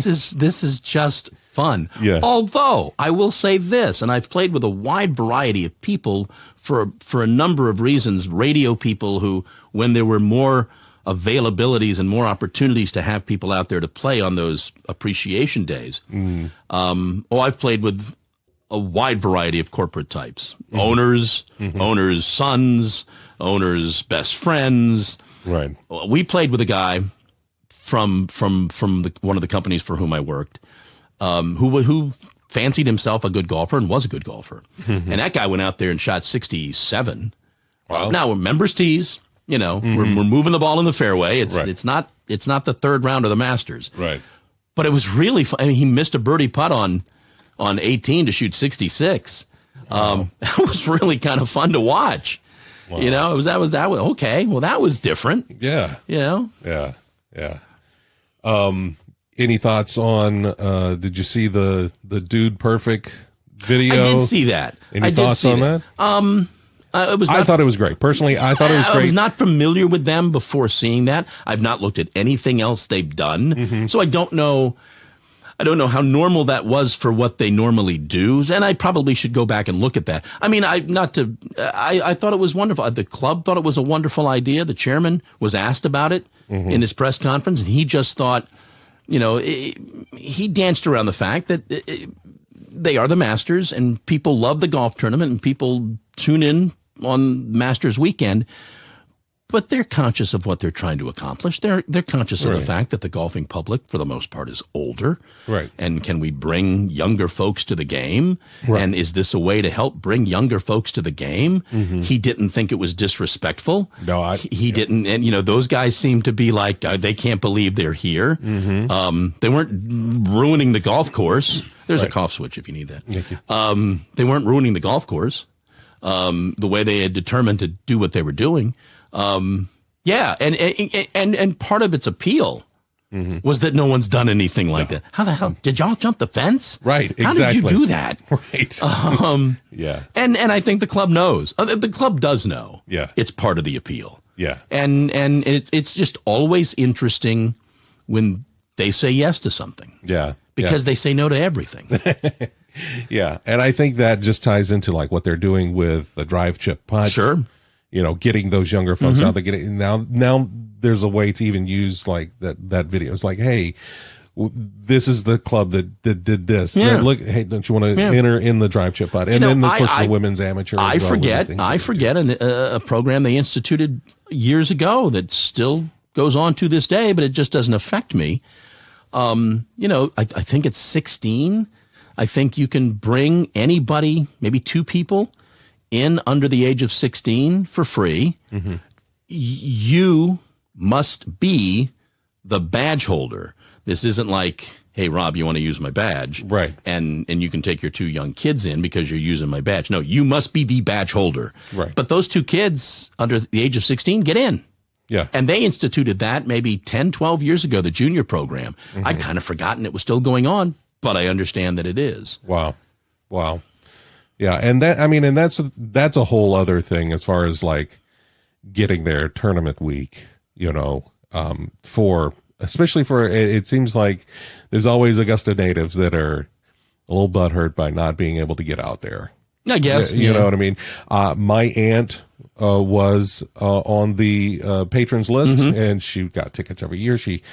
is just fun. Yeah. Although I will say this, and I've played with a wide variety of people for a number of reasons, radio people who, when there were more availabilities and more opportunities to have people out there to play on those appreciation days. I've played with a wide variety of corporate types, owners, owners' sons, owners' best friends. Right. We played with a guy from one of the companies for whom I worked, who fancied himself a good golfer and was a good golfer. And that guy went out there and shot 67. Wow. Now we're members tees, we're moving the ball in the fairway. It's not the third round of the Masters. Right. But it was really fun. I mean, he missed a birdie putt on 18 to shoot 66. That was really kind of fun to watch. Wow. That was okay. Well, that was different. Yeah. Yeah. Any thoughts on, did you see the Dude Perfect video? I did see that. Any thoughts on that? I thought it was great. Personally, I thought it was great. I was not familiar with them before seeing that. I've not looked at anything else they've done. So I don't know how normal that was for what they normally do. And I probably should go back and look at that. I mean, I thought it was wonderful. The club thought it was a wonderful idea. The chairman was asked about it in his press conference, and he just thought, he danced around the fact that they are the Masters and people love the golf tournament and people tune in on Masters weekend, but they're conscious of what they're trying to accomplish. They're conscious of the fact that the golfing public, for the most part, is older. Right. And can we bring younger folks to the game? Right. And is this a way to help bring younger folks to the game? He didn't think it was disrespectful. No, he didn't. And, those guys seem to be like, they can't believe they're here. They weren't ruining the golf course. There's a cough switch if you need that. Thank you. They weren't ruining the golf course the way they had determined to do what they were doing. And part of its appeal was that no one's done anything like that. How the hell did y'all jump the fence? Right. Exactly. How did you do that? Right. Yeah. And I think the club knows. The club does know. Yeah. It's part of the appeal. Yeah. And it's just always interesting when they say yes to something. Yeah. Because they say no to everything. Yeah. And I think that just ties into like what they're doing with the drive chip putt. Sure. Getting those younger folks out. They get it now. There's a way to even use like that video. It's like, hey, this is the club that did this. Yeah. Look, hey, don't you want to enter in the drive chip putt? And then of course the women's amateur. I forget a program they instituted years ago that still goes on to this day, but it just doesn't affect me. I think it's 16. I think you can bring anybody, maybe two people, in under the age of 16 for free. You must be the badge holder. This isn't like, hey, Rob, you want to use my badge? Right. And you can take your two young kids in because you're using my badge. No, you must be the badge holder. Right. But those two kids under the age of 16 get in. Yeah. And they instituted that maybe 10, 12 years ago, the junior program. I'd kind of forgotten it was still going on, but I understand that it is. Wow. Yeah. And that's a whole other thing as far as like getting their tournament week, especially for, it seems like there's always Augusta natives that are a little butthurt by not being able to get out there. I guess. You know what I mean? My aunt was on the patrons list, and she got tickets every year. She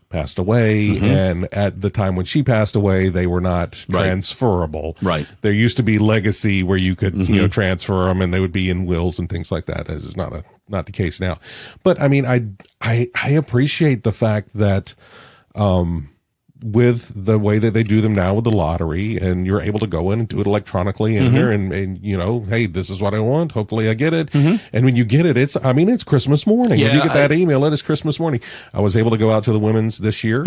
passed away, and at the time when she passed away, they were not transferable. Right. There used to be legacy where you could transfer them, and they would be in wills and things like that. This is not the case now. But I mean, I appreciate the fact that with the way that they do them now with the lottery, and you're able to go in and do it electronically in there, and hey, this is what I want. Hopefully I get it. And when you get it, it's Christmas morning. Yeah, when you get that email, it is Christmas morning. I was able to go out to the women's this year.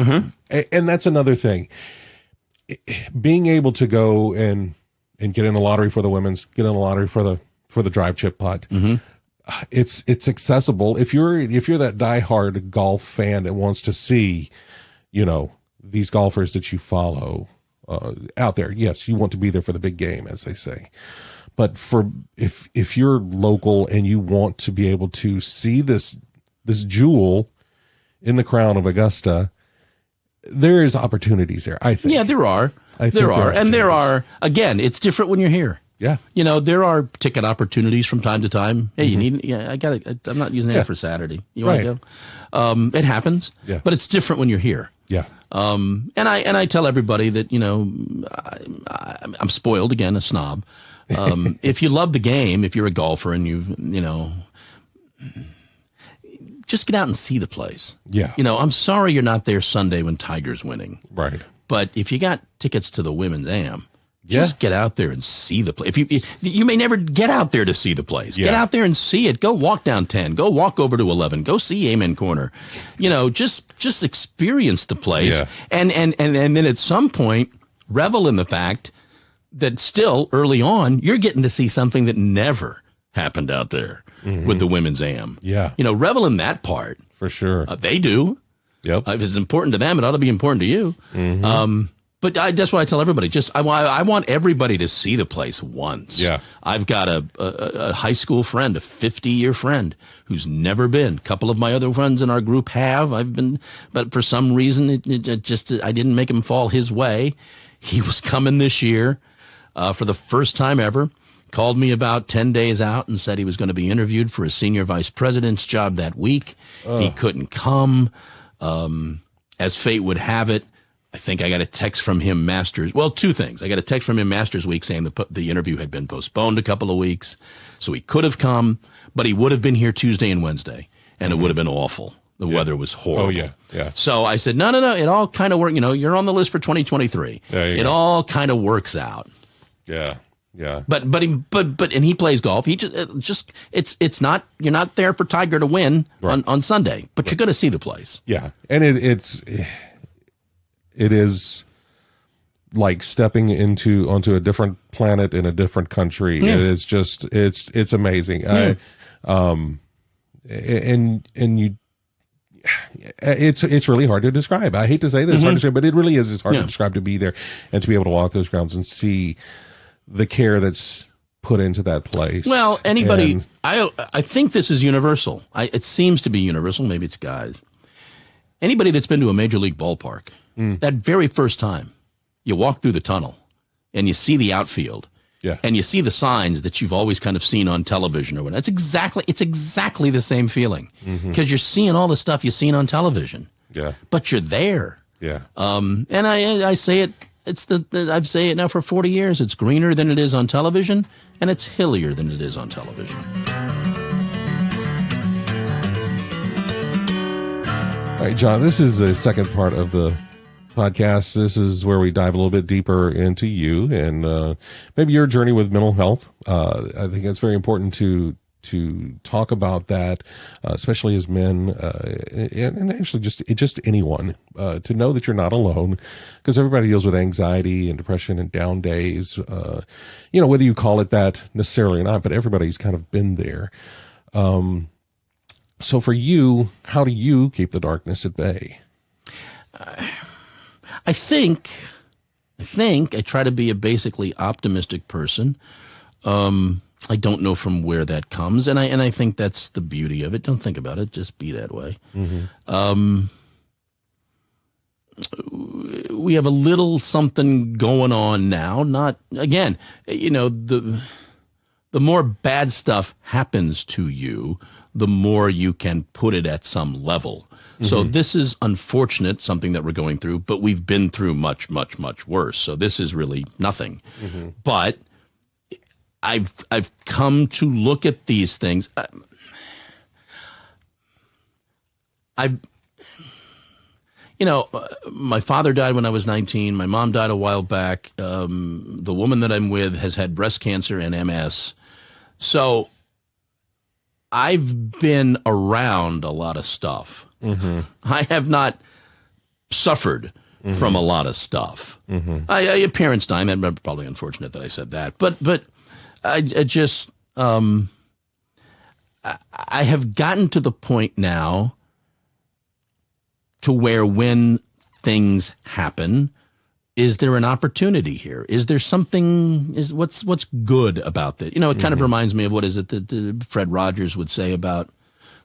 And that's another thing. Being able to go and get in the lottery for the women's, get in the lottery for the drive chip pot. It's accessible. If you're that diehard golf fan that wants to see, these golfers that you follow out there, yes, you want to be there for the big game, as they say. But if you're local and you want to be able to see this jewel in the crown of Augusta, there is opportunities there, I think. Yeah, there are. There are. Again, it's different when you're here. Yeah. There are ticket opportunities from time to time. Hey, I'm not using that for Saturday. You want to go? It happens. Yeah. But it's different when you're here. Yeah. And I tell everybody that, I'm spoiled, again, a snob. If you love the game, if you're a golfer and just get out and see the place. Yeah. I'm sorry you're not there Sunday when Tiger's winning. Right. But if you got tickets to the women's AM, just get out there and see the place. You may never get out there to see the place. Get out there and see it. Go walk down 10. Go walk over to 11. Go see Amen Corner. Just experience the place. Yeah. And then at some point, revel in the fact that still early on, you're getting to see something that never happened out there with the women's AM. Yeah. Revel in that part. For sure. They do. Yep. If it's important to them, it ought to be important to you. But that's what I tell everybody. I want everybody to see the place once. Yeah. I've got a high school friend, a 50-year friend who's never been. A couple of my other friends in our group have. I've been, but for some reason, I didn't make him fall his way. He was coming this year for the first time ever. Called me about 10 days out and said he was going to be interviewed for a senior vice president's job that week. He couldn't come. As fate would have it, I think I got a text from him two things. I got a text from him Masters Week saying the interview had been postponed a couple of weeks, so he could have come, but he would have been here Tuesday and Wednesday, and it would have been awful. The weather was horrible. Oh, yeah. So I said, no, it all kind of worked. You're on the list for 2023. It all kind of works out. Yeah. Yeah. But he plays golf. He it's not, you're not there for Tiger to win on Sunday, but you're going to see the place. Yeah. And it is like stepping onto a different planet in a different country. It is just, it's amazing. It's really hard to describe. I hate to say this, hard to describe, but it really is. It's hard to describe, to be there and to be able to walk those grounds and see the care that's put into that place. Well, anybody, I think this is universal. It seems to be universal. Maybe it's guys. Anybody that's been to a major league ballpark, that very first time you walk through the tunnel and you see the outfield, and you see the signs that you've always kind of seen on television or whatever. It's exactly the same feeling, because you're seeing all the stuff you've seen on television. Yeah. But you're there. Yeah. And I say it. I've said it now for 40 years. It's greener than it is on television, and it's hillier than it is on television. All right, John, this is the second part of the podcast. This is where we dive a little bit deeper into you and maybe your journey with mental health. I think it's very important to talk about that, especially as men, and actually just anyone, to know that you're not alone, because everybody deals with anxiety and depression and down days, whether you call it that necessarily or not, but everybody's kind of been there. So for you, how do you keep the darkness at bay? I think I try to be a basically optimistic person. I don't know from where that comes, and I think that's the beauty of it. Don't think about it; just be that way. We have a little something going on now. Not again, the more bad stuff happens to you, the more you can put it at some level. So this is unfortunate, something that we're going through, but we've been through much, much, much worse. So this is really nothing. But I've come to look at these things. my father died when I was 19. My mom died a while back. The woman that I'm with has had breast cancer and MS. So I've been around a lot of stuff. Mm-hmm. I have not suffered from a lot of stuff. Mm-hmm. Your parents dying, I'm probably unfortunate that I said that. But I just, I have gotten to the point now to where when things happen, is there an opportunity here? Is there something? What's good about that? It kind of reminds me of what is it that Fred Rogers would say about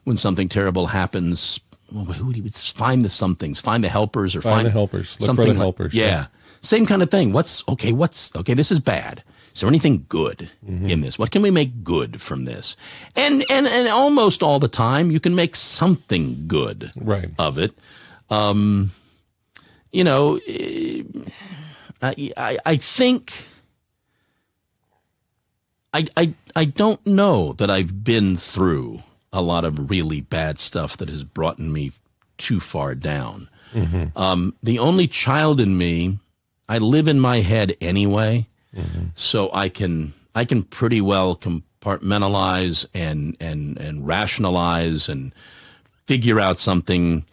when something terrible happens. Who would he find the somethings? Find the helpers, or find the helpers. Look something for the helpers. Yeah, same kind of thing. What's okay? This is bad. Is there anything good in this? What can we make good from this? And almost all the time, you can make something good of it. I think I don't know that I've been through a lot of really bad stuff that has brought me too far down. Mm-hmm. The only child in me, I live in my head anyway, so I can pretty well compartmentalize and rationalize and figure out something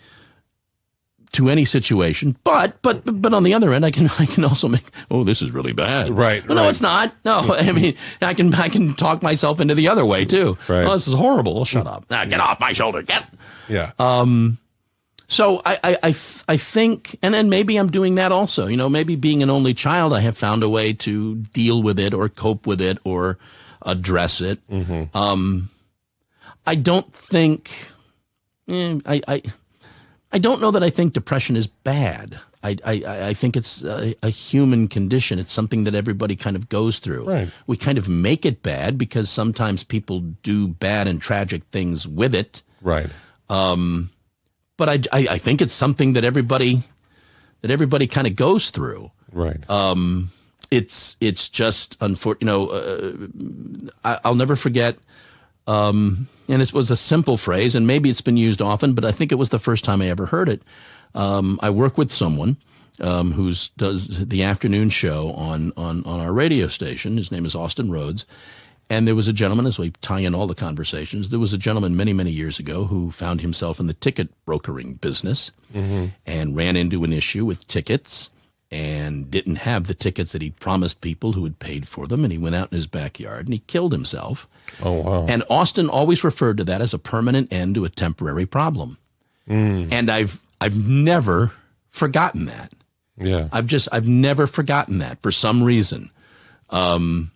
to any situation, but on the other end, I can also make, this is really bad. Right. No, it's not. No, I mean, I can talk myself into the other way too. Right. Oh, this is horrible. Well, shut up. Get off my shoulder. Yeah. So I think, and then maybe I'm doing that also. Maybe being an only child, I have found a way to deal with it or cope with it or address it. Mm-hmm. I don't think. I don't know that I think depression is bad. I think it's a human condition. It's something that everybody kind of goes through. Right. We kind of make it bad because sometimes people do bad and tragic things with it. Right. But I think it's something that everybody kind of goes through. Right. It's just unfortunate. I'll never forget. And it was a simple phrase, and maybe it's been used often, but I think it was the first time I ever heard it. I work with someone who does the afternoon show on our radio station. His name is Austin Rhodes. And there was a gentleman, as we tie in all the conversations, there was a gentleman many, many years ago who found himself in the ticket brokering business and ran into an issue with tickets and didn't have the tickets that he promised people who had paid for them. And he went out in his backyard and he killed himself. Oh, wow. And Austin always referred to that as a permanent end to a temporary problem. And I've never forgotten that. Yeah. I've never forgotten that for some reason. I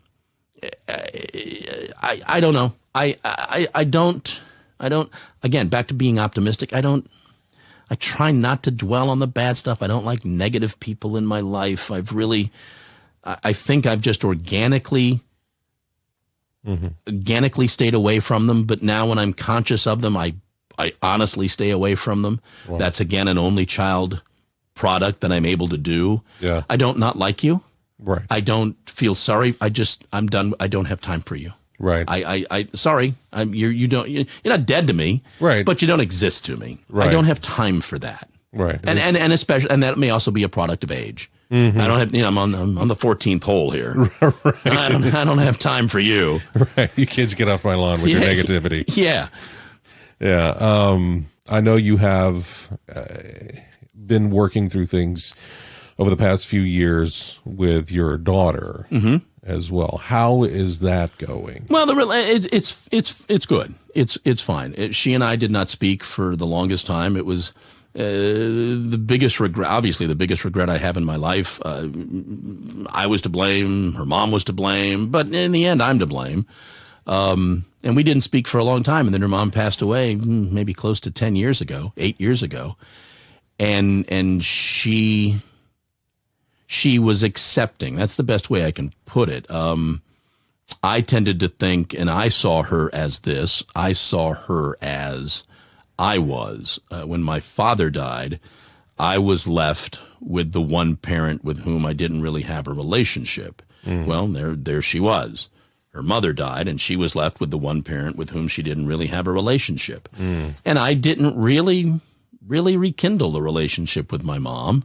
don't know. I don't, again, back to being optimistic. I try not to dwell on the bad stuff. I don't like negative people in my life. I think I've just organically stayed away from them. But now when I'm conscious of them, I honestly stay away from them. Wow. That's again, an only child product that I'm able to do. Yeah. I don't not like you. Right. I don't feel sorry. I'm done. I don't have time for you. Right. Sorry. You're not dead to me. Right. But you don't exist to me. Right. I don't have time for that. Right. And especially, and that may also be a product of age. Mm-hmm. I don't have, I'm on the 14th hole here. Right. I don't have time for you. Right. You kids get off my lawn with your negativity. Yeah. Yeah. I know you have been working through things over the past few years with your daughter as well. How is that going? Well, it's good. It's fine. She and I did not speak for the longest time. It was the biggest regret. Obviously, the biggest regret I have in my life. I was to blame. Her mom was to blame. But in the end, I'm to blame. And we didn't speak for a long time. And then her mom passed away maybe close to 8 years ago. And she was accepting. That's the best way I can put it. I tended to think, and I saw her as this. I saw her as I was. When my father died, I was left with the one parent with whom I didn't really have a relationship. Well, there she was. Her mother died, and she was left with the one parent with whom she didn't really have a relationship. And I didn't really really rekindle a relationship with my mom.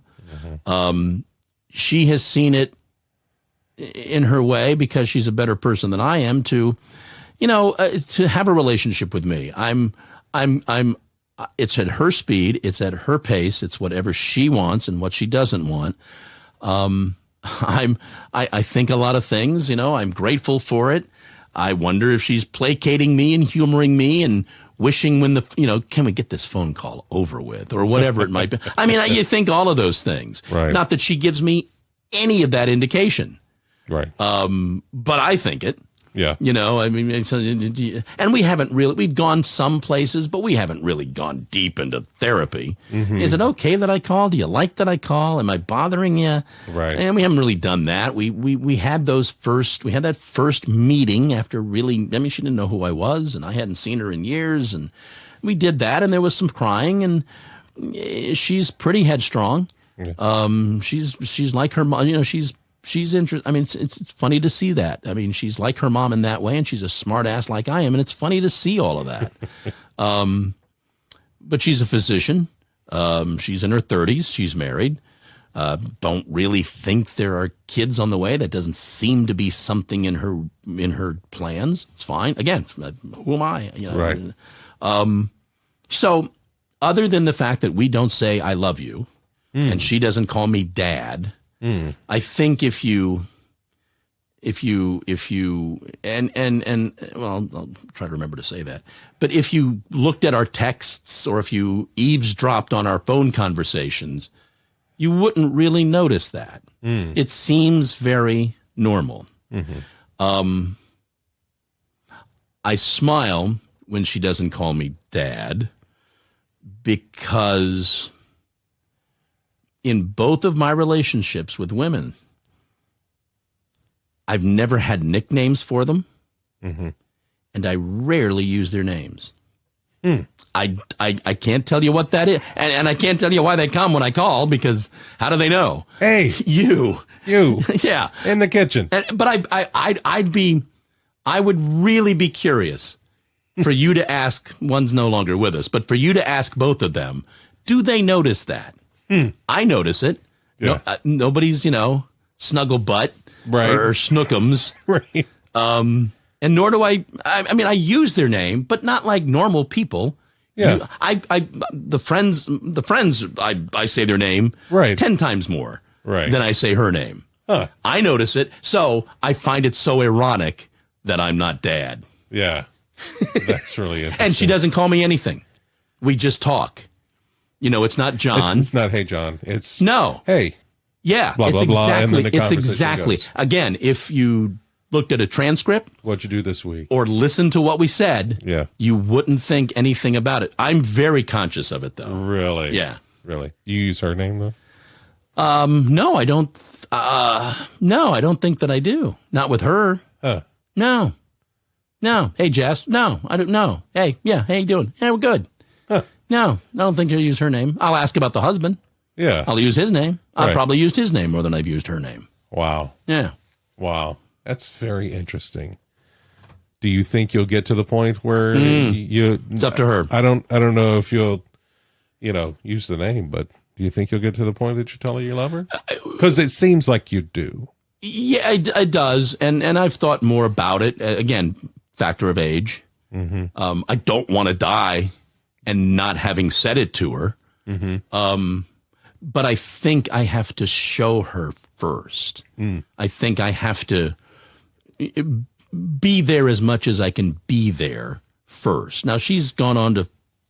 She has seen it in her way, because she's a better person than I am, to have a relationship with me. It's at her speed. It's at her pace. It's whatever she wants and what she doesn't want. I think a lot of things, I'm grateful for it. I wonder if she's placating me and humoring me and wishing when can we get this phone call over with, or whatever it might be. I mean, you think all of those things. Right. Not that she gives me any of that indication. Right. But I think it. Yeah. I mean, and we've gone some places, but we haven't really gone deep into therapy. Is it okay that I call? Do you like that I call? Am I bothering you? Right. And we haven't really done that. We had that first meeting after she didn't know who I was, and I hadn't seen her in years, and we did that, and there was some crying, and she's pretty headstrong. Yeah. She's like her mom, she's interested. I mean, it's funny to see that. I mean, she's like her mom in that way, and she's a smart ass like I am, and it's funny to see all of that. But she's a physician. She's in her 30s. She's married. Don't really think there are kids on the way. That doesn't seem to be something in her plans. It's fine. Again, who am I? Right. So, other than the fact that we don't say "I love you," and she doesn't call me Dad. I think if you and well, I'll try to remember to say that, but if you looked at our texts, or if you eavesdropped on our phone conversations, you wouldn't really notice that. It seems very normal. I smile when she doesn't call me Dad, because in both of my relationships with women, I've never had nicknames for them, and I rarely use their names. I can't tell you what that is, and I can't tell you why they come when I call, because how do they know? Hey, you, yeah, in the kitchen. But I would really be curious for you to ask. One's no longer with us, but for you to ask both of them, do they notice that? I notice it. Yeah. Nobody's, snuggle butt, right, or snookums. Right. And nor do I mean, I use their name, but not like normal people. Yeah. The friends, I say their name, right, 10 times more, right, than I say her name. Huh. I notice it. So I find it so ironic that I'm not Dad. Yeah. That's really interesting. And she doesn't call me anything. We just talk. It's not John. It's not, hey, John. It's no. Hey. Yeah. Blah, blah, blah. It's exactly. Again, if you looked at a transcript, what'd you do this week, or listened to what we said, yeah, you wouldn't think anything about it. I'm very conscious of it, though. Really? Yeah. Really? You use her name, though? No, I don't. No, I don't think that I do. Not with her. Huh. No. Hey, Jess. No, I don't know. Hey, yeah. How you doing? Yeah, we're good. Huh. No, I don't think I'll use her name. I'll ask about the husband. Yeah. I'll use his name. I've Right. probably used his name more than I've used her name. Wow. Yeah. Wow. That's very interesting. Do you think you'll get to the point where it's up to her? I don't know if you'll, use the name, but do you think you'll get to the point that you tell her you love her? Because it seems like you do. Yeah, it does. And I've thought more about it. Again, factor of age. I don't want to die and not having said it to her. But I think I have to show her first. I think I have to be there as much as I can be there first. Now, she's gone on to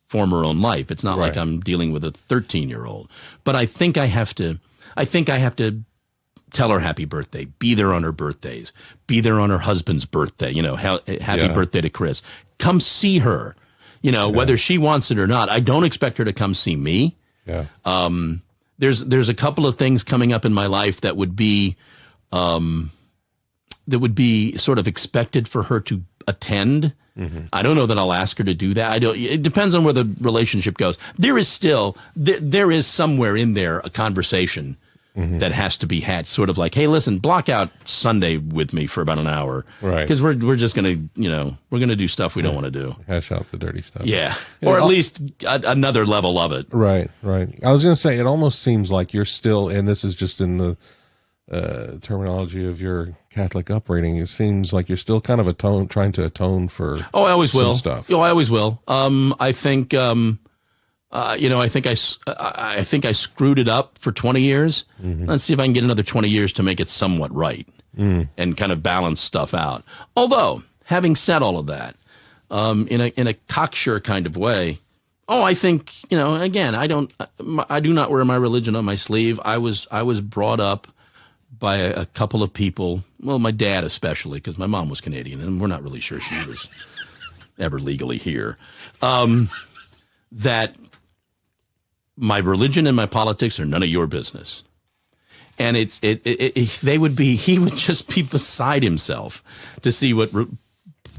form her own life. It's not like I'm dealing with a 13-year-old. But I think I have to tell her happy birthday, be there on her birthdays, be there on her husband's birthday, happy birthday to Chris. Come see her, whether she wants it or not. I don't expect her to come see me. Yeah. There's a couple of things coming up in my life that would be sort of expected for her to attend. I don't know that I'll ask her to do that. It depends on where the relationship goes. There is somewhere in there a conversation that has to be had. Sort of like, hey, listen, block out Sunday with me for about an hour. Right. Because we're just going to, we're going to do stuff we don't want to do. Hash out the dirty stuff. Yeah. Or at least another level of it. Right. I was going to say, it almost seems like you're still, and this is just in the terminology of your Catholic upbringing, it seems like you're still kind of trying to atone for I always will. stuff. I always will. I think, I think I screwed it up for 20 years. Let's see if I can get another 20 years to make it somewhat right and kind of balance stuff out. Although, having said all of that, in a cocksure kind of way, I think, again, I do not wear my religion on my sleeve. I was brought up by a couple of people, well, my dad especially, because my mom was Canadian, and we're not really sure she was ever legally here, that my religion and my politics are none of your business. And he would just be beside himself to see what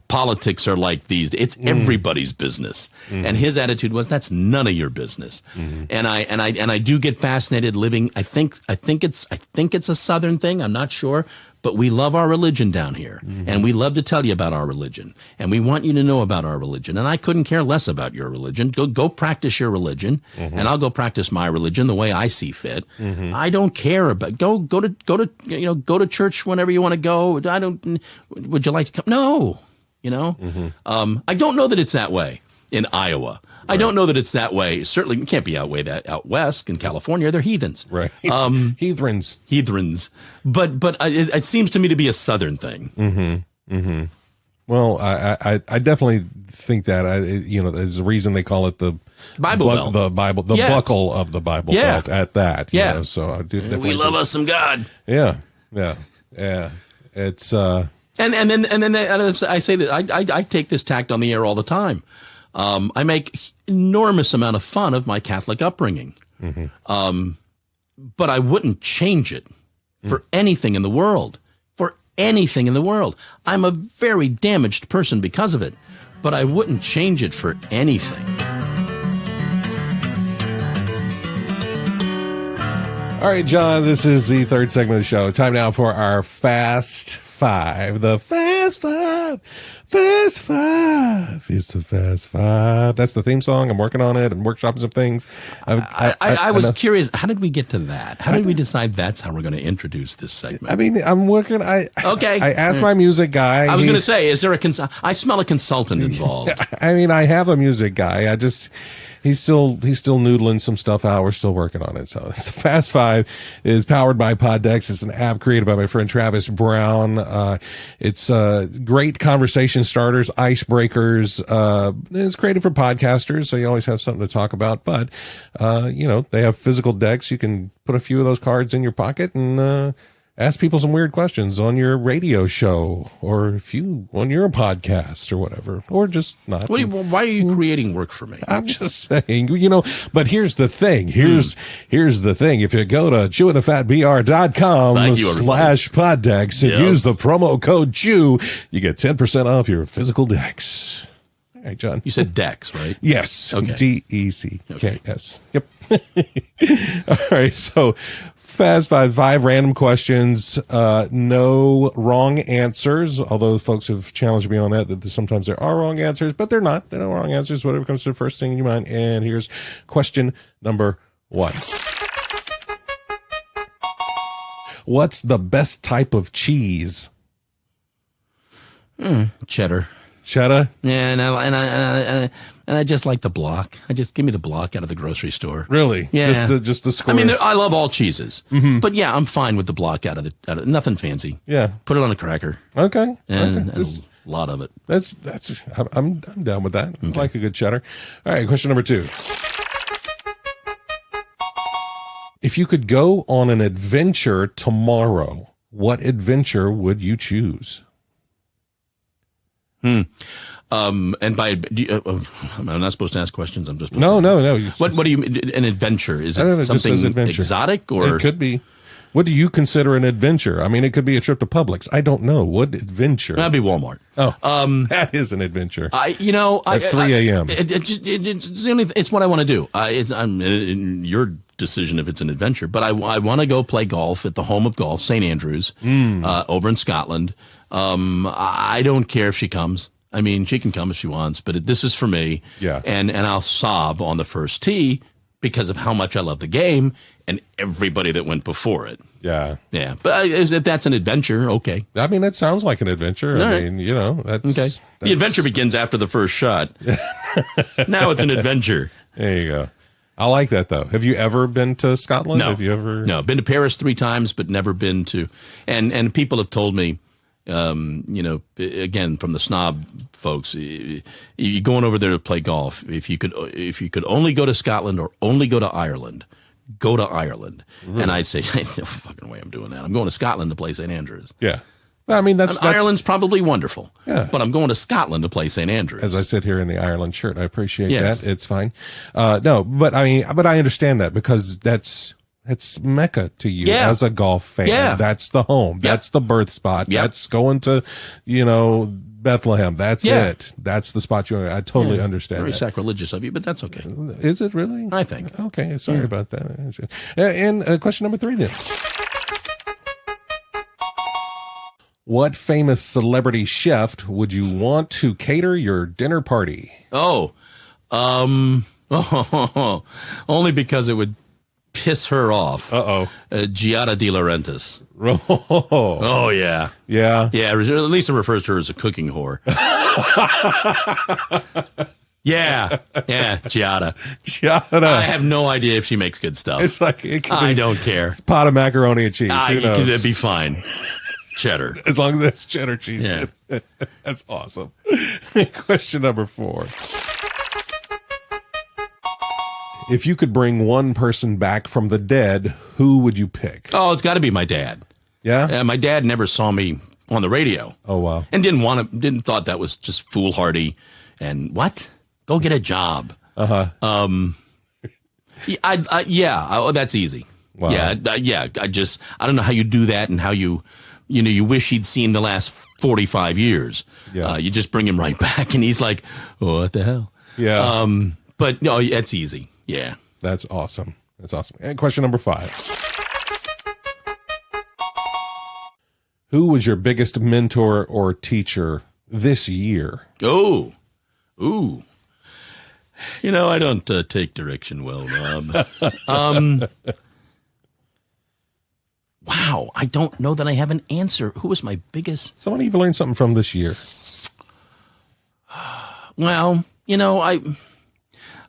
politics are like these. It's everybody's business. And his attitude was, that's none of your business. And I do get fascinated living. I think it's a Southern thing. I'm not sure, but we love our religion down here, and we love to tell you about our religion, and we want you to know about our religion. And I couldn't care less about your religion. Go practice your religion, and I'll go practice my religion the way I see fit. I don't care about go to church whenever you want to go. Would you like to come? No. I don't know that it's that way in Iowa. Right. I don't know that it's that way. Certainly, it can't be out west in California. They're heathens, right? Heathens. But it seems to me to be a Southern thing. Well, I definitely think that there's a reason they call it the Bible Belt. The Bible, the buckle of the Bible Belt. At that, so I do. We love us some God. Yeah. It's And then I say that I take this tact on the air all the time. I make enormous amount of fun of my Catholic upbringing, but I wouldn't change it for anything in the world. For anything in the world, I'm a very damaged person because of it, but I wouldn't change it for anything. All right, John, this is the third segment of the show. Time now for our Fast Five. The Fast Five. Fast Five. It's the Fast Five. That's the theme song. I'm working on it and workshopping some things. I was curious. How did we get to that? How did we decide that's how we're going to introduce this segment? I mean, I'm working. I asked my music guy. I was going to say, is there I smell a consultant involved. I mean, I have a music guy. He's still noodling some stuff out. We're still working on it. So Fast Five is powered by Poddex. It's an app created by my friend Travis Brown. It's great conversation starters, icebreakers. It's created for podcasters, so you always have something to talk about. But they have physical decks. You can put a few of those cards in your pocket and ask people some weird questions on your radio show, or if you on your podcast or whatever, or just not. Why are you creating work for me? I'm just saying, but here's the thing. Here's the thing. If you go to chewinthefatbr.com/poddex and use the promo code Chew, you get 10% off your physical decks. All right, John. You said Dex, right? Yes. Okay. DECKS. Yep. All right. So Fast Five random questions. No wrong answers, although folks have challenged me on that sometimes there are wrong answers, but they're not. They're not wrong answers. Whatever comes to the first thing in your mind. And here's question number 1. What's the best type of cheese? Cheddar. Cheddar? Yeah, and I just like the block. Give me the block out of the grocery store. Really? Yeah. Just the square. I mean, I love all cheeses, but yeah, I'm fine with the block out of nothing fancy. Yeah. Put it on a cracker. Okay. And a lot of it. I'm down with that. Okay. I like a good cheddar. All right. Question number 2. If you could go on an adventure tomorrow, what adventure would you choose? And by I'm not supposed to ask questions. I'm just no. What do you mean? An adventure? Is it something adventure. exotic or it could be? What do you consider an adventure? I mean, it could be a trip to Publix. I don't know. What adventure? That'd be Walmart. Oh, that is an adventure. At 3 a.m. It's what I want to do. It's your decision if it's an adventure, but I want to go play golf at the home of golf, St. Andrews, over in Scotland. I don't care if she comes. I mean, she can come if she wants, but this is for me. Yeah. And I'll sob on the first tee because of how much I love the game and everybody that went before it. Yeah. Yeah. But if that's an adventure, okay. I mean, that sounds like an adventure. All I right. mean, that's okay. The adventure begins after the first shot. Now it's an adventure. There you go. I like that, though. Have you ever been to Scotland? No. Have you ever? No. Been to Paris 3 times, but never been to. And people have told me, again, from the snob folks, you're going over there to play golf. If you could only go to Scotland or only go to Ireland, go to Ireland. Really? And I'd say, no fucking way I'm doing that. I'm going to Scotland to play St. Andrews. Yeah. I mean, that's Ireland's probably wonderful. Yeah. But I'm going to Scotland to play St. Andrews. As I sit here in the Ireland shirt, I appreciate Yes. that. It's fine. No, but I understand that because that's Mecca to you as a golf fan. Yeah. That's the home. Yep. That's the birth spot. Yep. That's going to, Bethlehem. That's it. That's the spot I totally understand. Very that. sacrilegious of you, but that's okay. Is it really? I think. Okay. Sorry about that. And question number 3 then. What famous celebrity chef would you want to cater your dinner party? Only because it would piss her off. Giada De Laurentiis. Oh, yeah. Yeah. Yeah, Lisa refers to her as a cooking whore. Yeah, Giada. I have no idea if she makes good stuff. It's like, I don't care. Pot of macaroni and cheese. Who knows? It'd be fine. Cheddar. As long as it's cheddar cheese. Yeah. That's awesome. Question number 4. If you could bring one person back from the dead, who would you pick? Oh, it's got to be my dad. Yeah? My dad never saw me on the radio. Oh, wow. And didn't thought that was just foolhardy. And what? Go get a job. Uh-huh. That's easy. Wow. I don't know how you do that and how you wish he'd seen the last 45 years. Yeah. You just bring him right back and he's like, oh, what the hell? Yeah. But no, it's easy. Yeah. That's awesome. And question number 5. Who was your biggest mentor or teacher this year? Oh, ooh. I don't take direction well, Rob. Wow, I don't know that I have an answer. Who was my biggest? Someone you've learned something from this year? Well,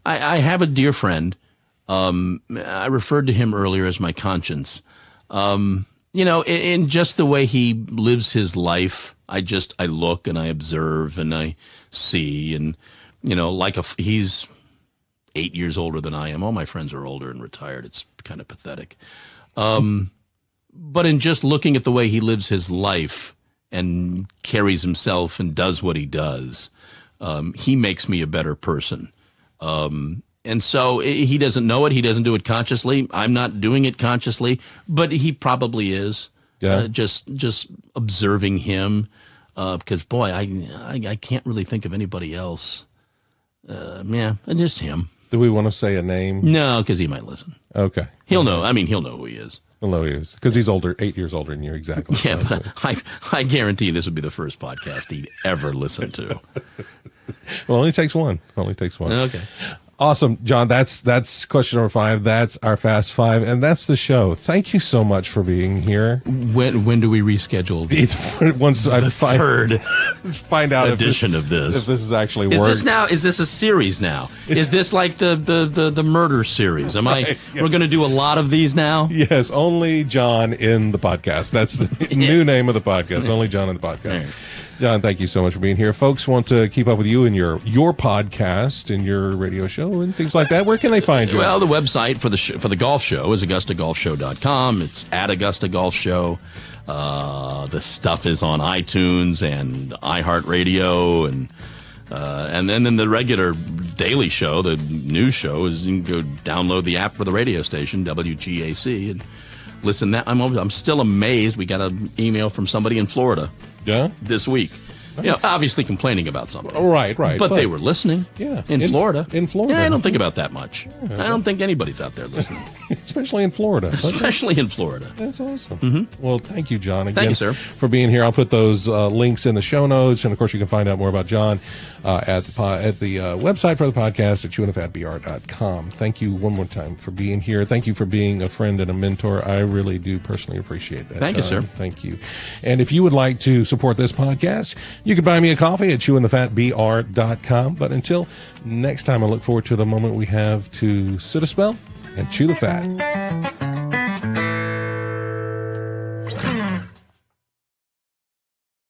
I have a dear friend. I referred to him earlier as my conscience. In just the way he lives his life, I look and I observe and I see and, he's 8 years older than I am. All my friends are older and retired. It's kind of pathetic. But in just looking at the way he lives his life and carries himself and does what he does, he makes me a better person. And so he doesn't know it. He doesn't do it consciously. I'm not doing it consciously, but he probably is. Yeah. Just observing him, because boy, I can't really think of anybody else. Just him. Do we want to say a name? No, because he might listen. Okay. He'll know. I mean, he'll know who he is. Well, he is, because he's 8 years older than you, exactly. Yeah, but I guarantee this would be the first podcast he'd ever listen to. Well, only takes one. Okay. Awesome, John. That's question number 5. That's our Fast 5, and that's the show. Thank you so much for being here. When do we reschedule? Once I third find out edition of this. If this is actually worked. Is this a series now? Is this like the murder series? Yes. We're going to do a lot of these now? Yes, only John in the podcast. That's the new name of the podcast. Only John in the podcast. Right. John, thank you so much for being here. Folks want to keep up with you and your podcast and your radio show and things like that. Where can they find you? Well, the website for the golf show is AugustaGolfShow.com. It's at Augusta Golf Show. The stuff is on iTunes and iHeartRadio and then the regular daily show, the news show, is you can go download the app for the radio station, WGAC, and listen, I'm still amazed. We got an email from somebody in Florida this week. Obviously complaining about something. Right. But they were listening. Yeah. In Florida. In Florida. Yeah, I don't think about that much. I don't think anybody's out there listening. Especially in Florida. Especially in Florida. That's awesome. Well, thank you, John, again. Thank you, sir. For being here. I'll put those links in the show notes. And, of course, you can find out more about John at the website for the podcast at chewinthefatbr.com. Thank you one more time for being here. Thank you for being a friend and a mentor. I really do personally appreciate that. Thank you, sir. Thank you. And if you would like to support this podcast, you can buy me a coffee at chewinthefatbr.com. But until next time, I look forward to the moment we have to sit a spell and chew the fat.